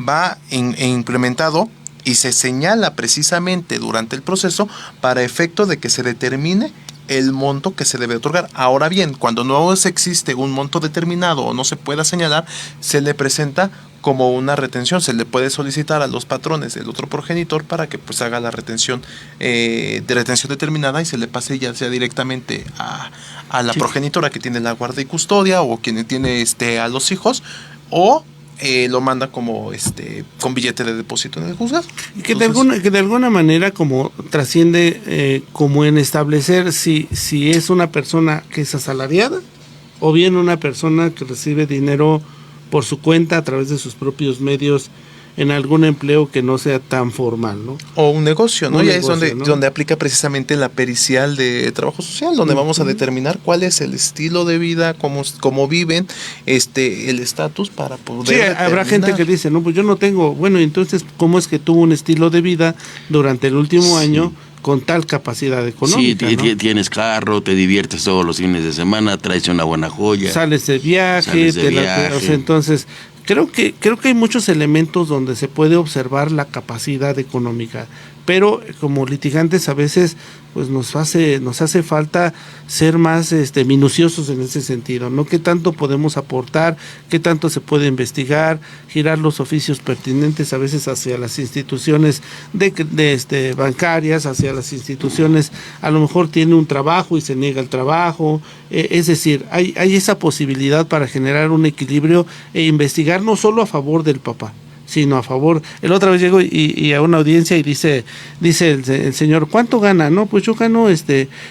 Speaker 5: va implementado y se señala precisamente durante el proceso para efecto de que se determine el monto que se debe otorgar. Ahora bien, cuando no existe un monto determinado o no se pueda señalar, se le presenta como una retención. Se le puede solicitar a los patrones del otro progenitor para que pues haga la retención determinada y se le pase ya sea directamente a la progenitora que tiene la guarda y custodia, o quien tiene a los hijos, o lo manda como con billete de depósito en el juzgado.
Speaker 3: Y que de alguna manera como trasciende como en establecer si es una persona que es asalariada o bien una persona que recibe dinero por su cuenta a través de sus propios medios en algún empleo que no sea tan formal, ¿no?
Speaker 5: O un negocio, ¿no?
Speaker 3: Un
Speaker 5: Ya
Speaker 3: negocio,
Speaker 5: es
Speaker 3: ¿no?
Speaker 5: donde aplica precisamente la pericial de trabajo social, donde vamos a determinar cuál es el estilo de vida, cómo viven, el estatus para poder
Speaker 3: Sí, habrá gente que dice, no, pues yo no tengo, bueno, entonces, ¿cómo es que tuvo un estilo de vida durante el último año con tal capacidad económica?
Speaker 4: Sí,
Speaker 3: ¿no?
Speaker 4: tienes carro, te diviertes todos los fines de semana, traes una buena joya.
Speaker 3: Sales de viaje, o sea, entonces creo que hay muchos elementos donde se puede observar la capacidad económica, pero como litigantes a veces pues nos hace falta ser más minuciosos en ese sentido, ¿no? ¿Qué tanto podemos aportar? ¿Qué tanto se puede investigar? Girar los oficios pertinentes a veces hacia las instituciones de bancarias, hacia las instituciones, a lo mejor tiene un trabajo y se niega el trabajo, es decir, hay esa posibilidad para generar un equilibrio e investigar no solo a favor del papá, sino a favor. El otra vez llego y a una audiencia y dice el señor, ¿cuánto gana? No, pues yo gano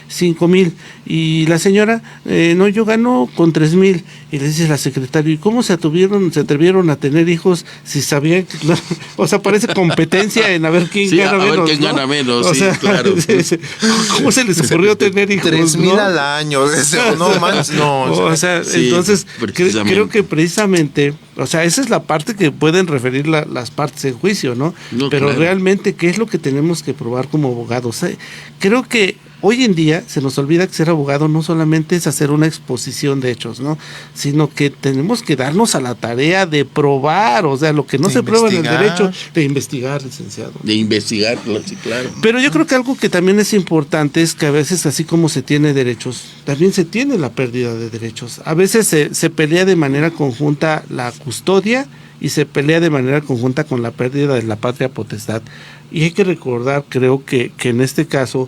Speaker 3: 5,000. Y la señora, no, yo gano con 3,000. Y le dice la secretaria, ¿y cómo se atrevieron a tener hijos si sabían que, no? O sea, parece competencia en a ver quién gana menos.
Speaker 4: A ver quién gana menos, sí, claro.
Speaker 3: ¿Cómo se les ocurrió tener hijos?
Speaker 5: 3,000 al año, no manches, no.
Speaker 3: O sea, sí, entonces creo que precisamente, o sea, esa es la parte que pueden referir las partes en juicio, ¿no? Pero claro, realmente, ¿qué es lo que tenemos que probar como abogados? Creo que hoy en día se nos olvida que ser abogado no solamente es hacer una exposición de hechos, ¿no? Sino que tenemos que darnos a la tarea de probar, o sea, lo que no se prueba en el derecho, de investigar, licenciado.
Speaker 4: De investigar, sí, claro.
Speaker 3: Pero yo creo que algo que también es importante es que a veces, así como se tiene derechos, también se tiene la pérdida de derechos. A veces se pelea de manera conjunta la custodia y se pelea de manera conjunta con la pérdida de la patria potestad. Y hay que recordar, creo que en este caso,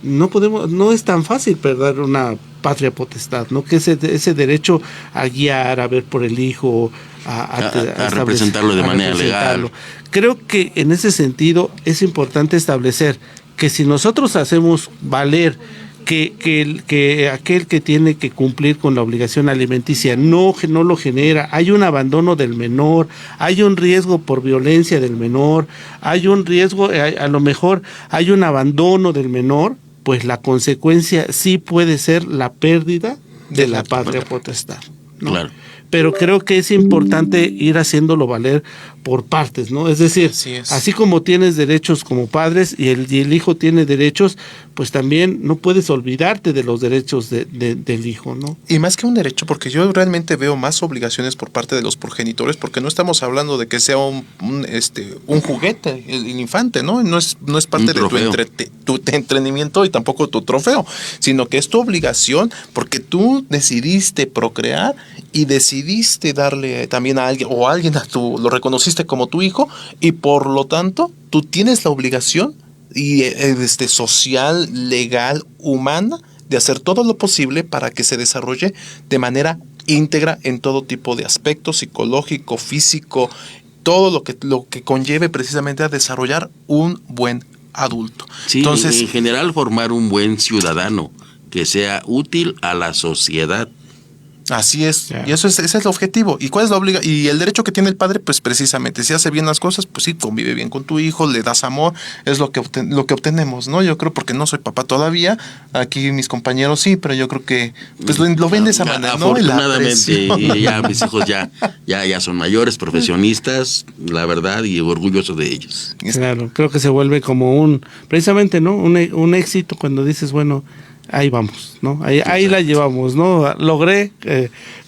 Speaker 3: no es tan fácil perder una patria potestad, ¿no? Que ese derecho a guiar, a ver por el hijo, a
Speaker 4: representarlo de manera legal.
Speaker 3: Creo que en ese sentido es importante establecer que si nosotros hacemos valer que aquel que tiene que cumplir con la obligación alimenticia no lo genera, hay un abandono del menor, hay un riesgo por violencia del menor, hay un riesgo, a lo mejor hay un abandono del menor, pues la consecuencia sí puede ser la pérdida de la patria potestad, ¿no?
Speaker 4: Claro.
Speaker 3: Pero creo que es importante ir haciéndolo valer por partes, ¿no? Es decir, así como tienes derechos como padres y el hijo tiene derechos, pues también no puedes olvidarte de los derechos del hijo, ¿no?
Speaker 5: Y más que un derecho, porque yo realmente veo más obligaciones por parte de los progenitores, porque no estamos hablando de que sea un juguete, el infante, ¿no? No es parte de tu entretenimiento y tampoco tu trofeo, sino que es tu obligación porque tú decidiste procrear y decidiste darle también a alguien, o a alguien lo reconociste como tu hijo, y por lo tanto tú tienes la obligación social, legal, humana, de hacer todo lo posible para que se desarrolle de manera íntegra en todo tipo de aspectos, psicológico, físico, todo lo que conlleve precisamente a desarrollar un buen adulto.
Speaker 4: Sí, entonces, en general formar un buen ciudadano que sea útil a la sociedad.
Speaker 5: Así es, y ese es el objetivo. ¿Y cuál es la obligación? Y el derecho que tiene el padre, pues precisamente, si hace bien las cosas, pues sí, convive bien con tu hijo, le das amor, es lo que obtenemos, ¿no? Yo creo, porque no soy papá todavía, aquí mis compañeros sí, pero yo creo que pues lo ven de esa manera, ¿no?
Speaker 4: Afortunadamente, ya mis hijos ya son mayores, profesionistas, la verdad, y orgulloso de ellos.
Speaker 3: Claro, creo que se vuelve como precisamente, ¿no? Un éxito cuando dices, bueno, ahí vamos, ¿no? Ahí la llevamos, ¿no? Logré,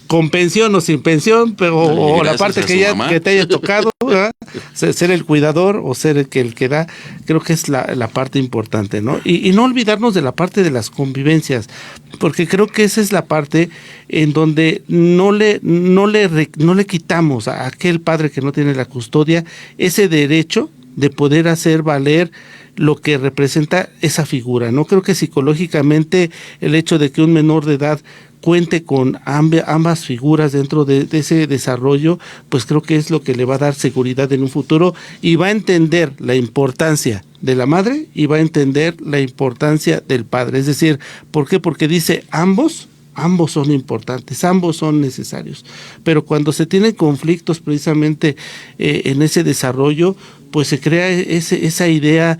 Speaker 3: con pensión o sin pensión, pero o la parte que te haya tocado, ¿verdad? Ser el cuidador o ser el que da, creo que es la parte importante, ¿no? Y no olvidarnos de la parte de las convivencias, porque creo que esa es la parte en donde no le quitamos a aquel padre que no tiene la custodia ese derecho de poder hacer valer lo que representa esa figura, ¿no? Creo que psicológicamente el hecho de que un menor de edad cuente con ambas figuras dentro de ese desarrollo, pues creo que es lo que le va a dar seguridad en un futuro y va a entender la importancia de la madre y va a entender la importancia del padre. Es decir, ¿por qué? Porque dice ambos ambos son importantes, ambos son necesarios, pero cuando se tienen conflictos precisamente en ese desarrollo, pues se crea esa idea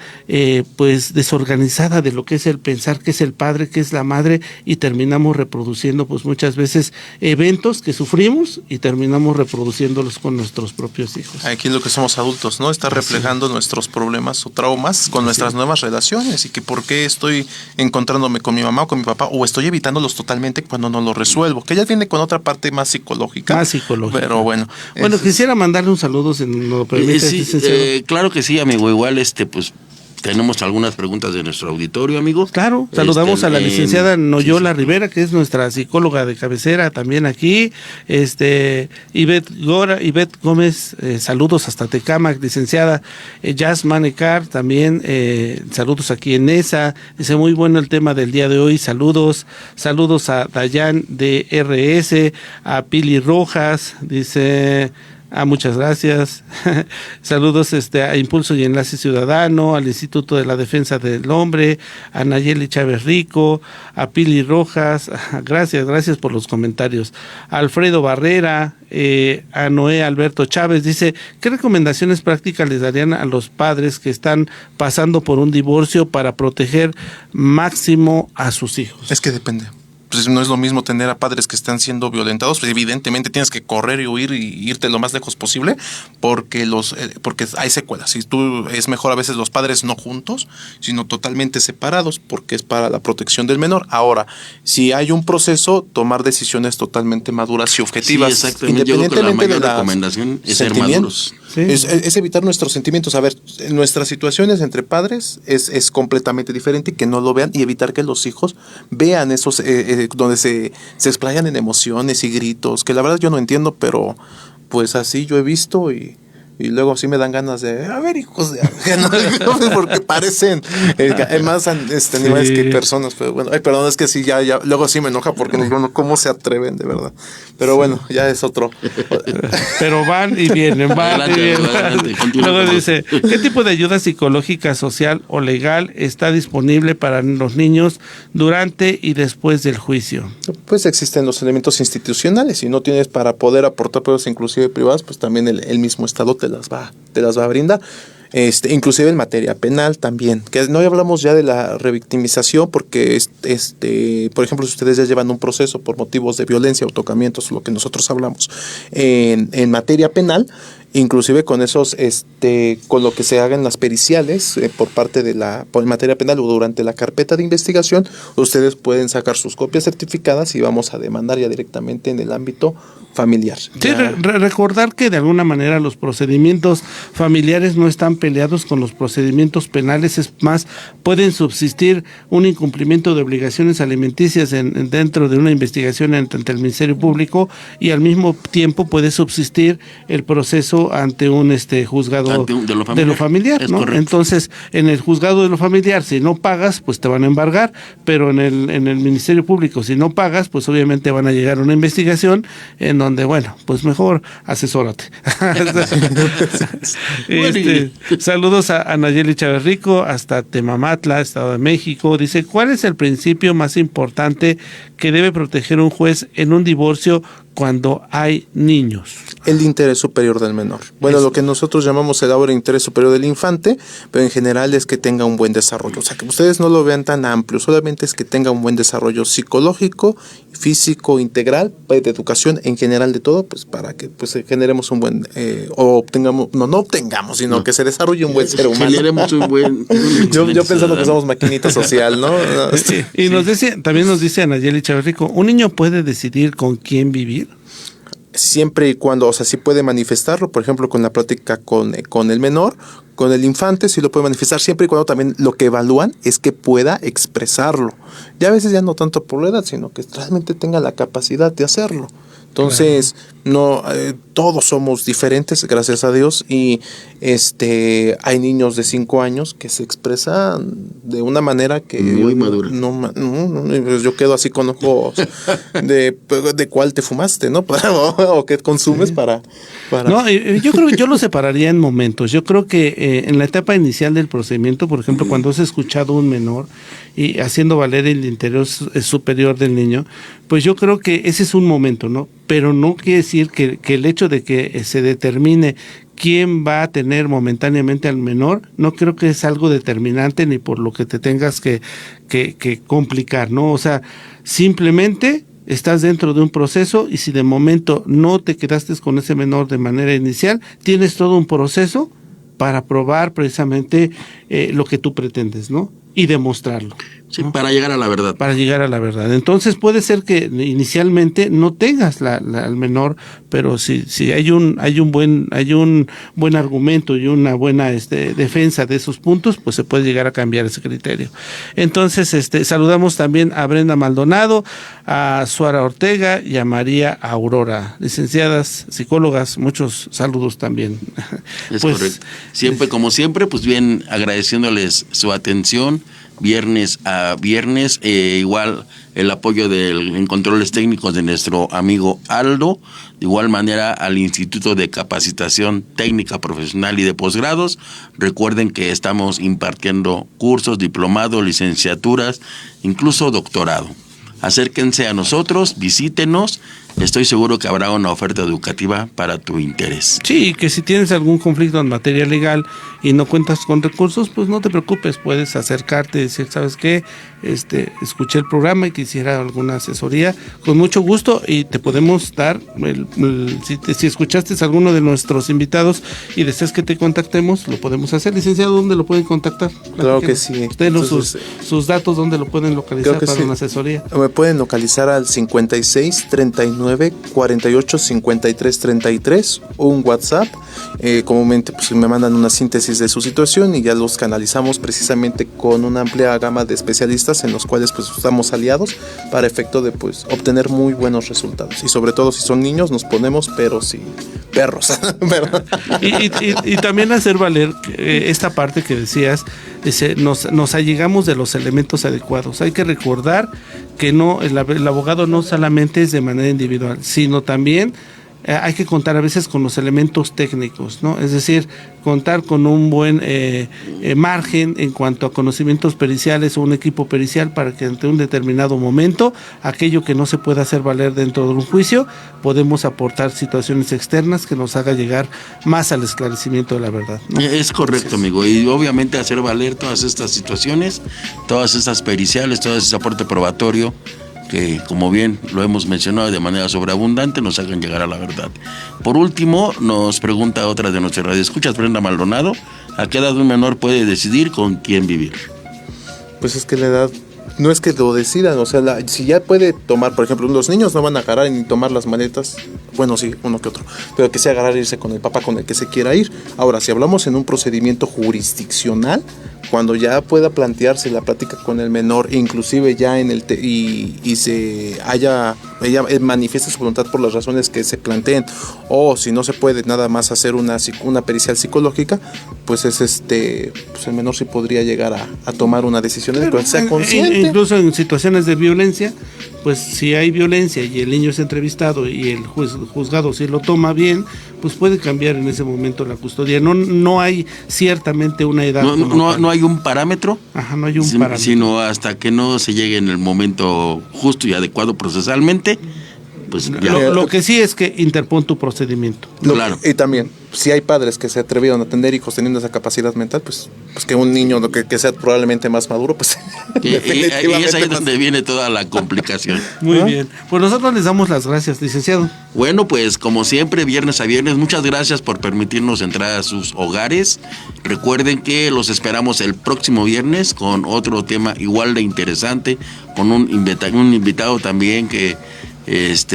Speaker 3: pues desorganizada de lo que es el pensar, que es el padre, que es la madre, y terminamos reproduciendo pues muchas veces eventos que sufrimos y terminamos reproduciéndolos con nuestros propios hijos.
Speaker 5: Aquí es lo que somos adultos, ¿no? Está reflejando nuestros problemas o traumas con nuestras nuevas relaciones, y que por qué estoy encontrándome con mi mamá o con mi papá, o estoy evitándolos totalmente cuando no los resuelvo, que ya viene con otra parte más psicológica. Pero bueno.
Speaker 3: Bueno, quisiera mandarle un saludo, si nos lo permite.
Speaker 4: Claro que sí, amigo. Igual, pues tenemos algunas preguntas de nuestro auditorio, amigo.
Speaker 3: Claro, saludamos a la licenciada Noyola Rivera, que es nuestra psicóloga de cabecera también aquí. Ivette Gómez, saludos hasta Tecámac, licenciada. Jazz Manecar, también saludos aquí en ESA. Dice, muy bueno el tema del día de hoy, saludos a Dayan de RS, a Pili Rojas, dice... muchas gracias. Saludos a Impulso y Enlace Ciudadano, al Instituto de la Defensa del Hombre, a Nayeli Chávez Rico, a Pili Rojas. Gracias por los comentarios. A Alfredo Barrera, a Noé Alberto Chávez, dice, ¿qué recomendaciones prácticas les darían a los padres que están pasando por un divorcio para proteger máximo a sus hijos?
Speaker 5: Es que depende. Pues no es lo mismo tener a padres que están siendo violentados, pues evidentemente tienes que correr y huir y irte lo más lejos posible, porque hay secuelas. Y es mejor a veces los padres no juntos, sino totalmente separados, porque es para la protección del menor. Ahora, si hay un proceso, tomar decisiones totalmente maduras y objetivas.
Speaker 4: Sí, exactamente. Independientemente de la recomendación es ser maduros.
Speaker 5: Sí. Es evitar nuestros sentimientos. A ver, nuestras situaciones entre padres es completamente diferente, y que no lo vean, y evitar que los hijos vean esos donde se explayan en emociones y gritos, que la verdad yo no entiendo, pero pues así yo he visto, y luego sí me dan ganas de, a ver, hijos de porque parecen más animales que personas, pero bueno, perdón, es que sí, ya luego sí me enoja, porque no, cómo se atreven, de verdad, pero bueno, ya es otro.
Speaker 3: Pero van y vienen,
Speaker 4: adelante.
Speaker 3: Luego dice, ¿qué tipo de ayuda psicológica, social o legal está disponible para los niños durante y después del juicio?
Speaker 5: Pues existen los elementos institucionales, y no tienes para poder aportar pruebas inclusive privadas, pues también el mismo Estado te las va a brindar. Inclusive en materia penal también, que no hablamos ya de la revictimización, porque por ejemplo, si ustedes ya llevan un proceso por motivos de violencia o tocamientos, lo que nosotros hablamos en materia penal, inclusive con esos con lo que se hagan las periciales por parte de por materia penal o durante la carpeta de investigación, ustedes pueden sacar sus copias certificadas y vamos a demandar ya directamente en el ámbito familiar.
Speaker 3: Sí, recordar que de alguna manera los procedimientos familiares no están peleados con los procedimientos penales, es más, pueden subsistir un incumplimiento de obligaciones alimenticias dentro de una investigación ante el Ministerio Público, y al mismo tiempo puede subsistir el proceso ante un juzgado de lo familiar, ¿no? Entonces, en el juzgado de lo familiar, si no pagas, pues te van a embargar, pero en el Ministerio Público, si no pagas, pues obviamente van a llegar a una investigación en donde, bueno, pues mejor asesórate. Saludos a Nayeli Chávez Rico, hasta Temamatla, Estado de México. Dice, ¿cuál es el principio más importante que debe proteger un juez en un divorcio cuando hay niños?
Speaker 5: El interés superior del menor. Bueno, lo que nosotros llamamos el ahora interés superior del infante, pero en general es que tenga un buen desarrollo. O sea, que ustedes no lo vean tan amplio, solamente es que tenga un buen desarrollo psicológico, físico, integral, de educación en general de todo, pues para que pues generemos un buen, o obtengamos, no obtengamos, sino que se desarrolle un buen ser humano.
Speaker 4: Generemos un buen...
Speaker 5: yo pensando que somos maquinita social, ¿no?
Speaker 3: Sí. Y también nos dice Nayeli Chávez Rico, ¿un niño puede decidir con quién vivir?
Speaker 5: Siempre y cuando, o sea, sí puede manifestarlo, por ejemplo, con la plática con el menor, con el infante sí lo puede manifestar, siempre y cuando también lo que evalúan es que pueda expresarlo. Ya a veces ya no tanto por la edad, sino que realmente tenga la capacidad de hacerlo. Entonces, todos somos diferentes, gracias a Dios, y hay niños de 5 años que se expresan de una manera que
Speaker 4: muy madura.
Speaker 5: No, yo quedo así con ojos de cuál te fumaste, ¿no? O qué consumes para.
Speaker 3: No, yo creo que yo lo separaría en momentos. Yo creo que en la etapa inicial del procedimiento, por ejemplo, cuando has escuchado a un menor y haciendo valer el interés superior del niño, pues yo creo que ese es un momento, ¿no? Pero no quiere decir que el hecho de que se determine quién va a tener momentáneamente al menor, no creo que es algo determinante ni por lo que te tengas que complicar, ¿no? O sea, simplemente estás dentro de un proceso y si de momento no te quedaste con ese menor de manera inicial, tienes todo un proceso para probar precisamente lo que tú pretendes, ¿no? Y demostrarlo.
Speaker 4: Sí, ¿no? Para llegar a la verdad.
Speaker 3: Para llegar a la verdad. Entonces puede ser que inicialmente no tengas al menor, pero si hay un buen argumento y una buena defensa de esos puntos, pues se puede llegar a cambiar ese criterio. Entonces, saludamos también a Brenda Maldonado, a Suara Ortega y a María Aurora, licenciadas, psicólogas, muchos saludos también.
Speaker 4: Es pues, correcto. Siempre, como siempre, pues bien agradeciéndoles su atención. Viernes a viernes, igual el apoyo en controles técnicos de nuestro amigo Aldo, de igual manera al Instituto de Capacitación Técnica Profesional y de Posgrados. Recuerden que estamos impartiendo cursos, diplomados, licenciaturas, incluso doctorado. Acérquense a nosotros, visítenos. Estoy seguro que habrá una oferta educativa para tu interés.
Speaker 3: Sí, que si tienes algún conflicto en materia legal y no cuentas con recursos, pues no te preocupes, puedes acercarte y decir, ¿sabes qué? Escuché el programa y quisiera alguna asesoría, con mucho gusto, y te podemos dar, si escuchaste a alguno de nuestros invitados y deseas que te contactemos, lo podemos hacer. Licenciado, ¿dónde lo pueden contactar?
Speaker 12: Claro que sí.
Speaker 3: Ustedes sus datos, ¿dónde lo pueden localizar para una asesoría?
Speaker 12: Me pueden localizar al 56 39 48 53 33 o un WhatsApp. Comúnmente pues me mandan una síntesis de su situación y ya los canalizamos precisamente con una amplia gama de especialistas en los cuales pues estamos aliados para efecto de pues obtener muy buenos resultados, y sobre todo si son niños nos ponemos pero sí perros.
Speaker 3: y también hacer valer esta parte que decías, nos allegamos de los elementos adecuados. Hay que recordar que no, el abogado no solamente es de manera individual, sino también hay que contar a veces con los elementos técnicos, ¿no? Es decir, contar con un buen margen en cuanto a conocimientos periciales o un equipo pericial para que ante un determinado momento, aquello que no se pueda hacer valer dentro de un juicio, podemos aportar situaciones externas que nos haga llegar más al esclarecimiento de la verdad, ¿no?
Speaker 4: Es correcto, amigo, y obviamente hacer valer todas estas situaciones, todas estas periciales, todo ese aporte probatorio, que como bien lo hemos mencionado de manera sobreabundante, nos hagan llegar a la verdad. Por último, nos pregunta otra de nuestras radioescuchas, Brenda Maldonado, ¿a qué edad un menor puede decidir con quién vivir?
Speaker 12: Pues es que la edad no es que lo decidan, o sea, si ya puede tomar, por ejemplo, los niños no van a agarrar ni tomar las maletas, bueno, sí, uno que otro, pero que sea agarrar e irse con el papá con el que se quiera ir. Ahora, si hablamos en un procedimiento jurisdiccional, cuando ya pueda plantearse la plática con el menor, inclusive ya en el ella manifiesta su voluntad por las razones que se planteen, o si no se puede nada más hacer una pericial psicológica, pues pues el menor sí podría llegar a tomar una decisión de que sea consciente.
Speaker 3: Incluso en situaciones de violencia, pues si hay violencia y el niño es entrevistado y el juzgado si lo toma bien, pues puede cambiar en ese momento la custodia. No hay ciertamente una edad.
Speaker 4: No hay un parámetro.
Speaker 3: Ajá, no hay un parámetro.
Speaker 4: Sino hasta que no se llegue en el momento justo y adecuado procesalmente. Pues
Speaker 3: lo que sí es que interpone tu procedimiento.
Speaker 12: Claro. Y también, si hay padres que se atrevieron a tener hijos teniendo esa capacidad mental, pues que un niño que sea probablemente más maduro, pues
Speaker 4: y es ahí donde viene toda la complicación.
Speaker 3: Muy bien. Pues nosotros les damos las gracias, licenciado.
Speaker 4: Bueno, pues como siempre, viernes a viernes, muchas gracias por permitirnos entrar a sus hogares. Recuerden que los esperamos el próximo viernes con otro tema igual de interesante, con un invitado también que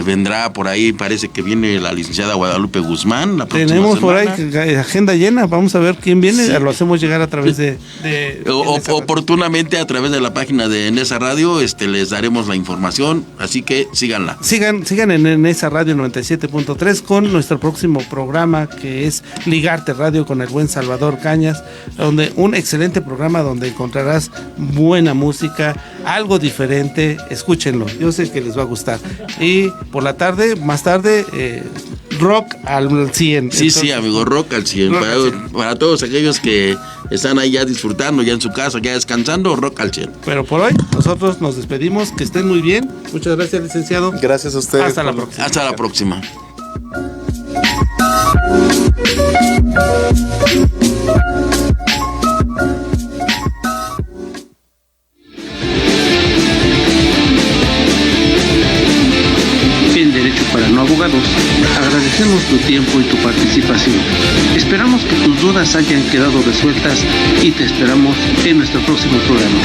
Speaker 4: vendrá por ahí. Parece que viene la licenciada Guadalupe Guzmán la próxima
Speaker 3: Tenemos
Speaker 4: semana.
Speaker 3: Por ahí agenda llena, vamos a ver quién viene. Sí. Lo hacemos llegar a través de
Speaker 4: oportunamente a través de la página de Nesa Radio les daremos la información, así que síganla.
Speaker 3: Sigan en Nesa Radio 97.3 con nuestro próximo programa, que es Ligarte Radio con el buen Salvador Cañas, donde un excelente programa donde encontrarás buena música, algo diferente. Escúchenlo, yo sé que les va a gustar. Y por la tarde, más tarde, rock al 100.
Speaker 4: Sí, amigo, rock al 100. Para todos aquellos que están ahí ya disfrutando, ya en su casa, ya descansando, rock al 100.
Speaker 3: Pero por hoy nosotros nos despedimos, que estén muy bien. Muchas gracias, licenciado.
Speaker 12: Gracias a ustedes.
Speaker 3: Hasta la próxima.
Speaker 4: Hasta la próxima.
Speaker 10: En Derecho para No Abogados, agradecemos tu tiempo y tu participación. Esperamos que tus dudas hayan quedado resueltas y te esperamos en nuestro próximo programa.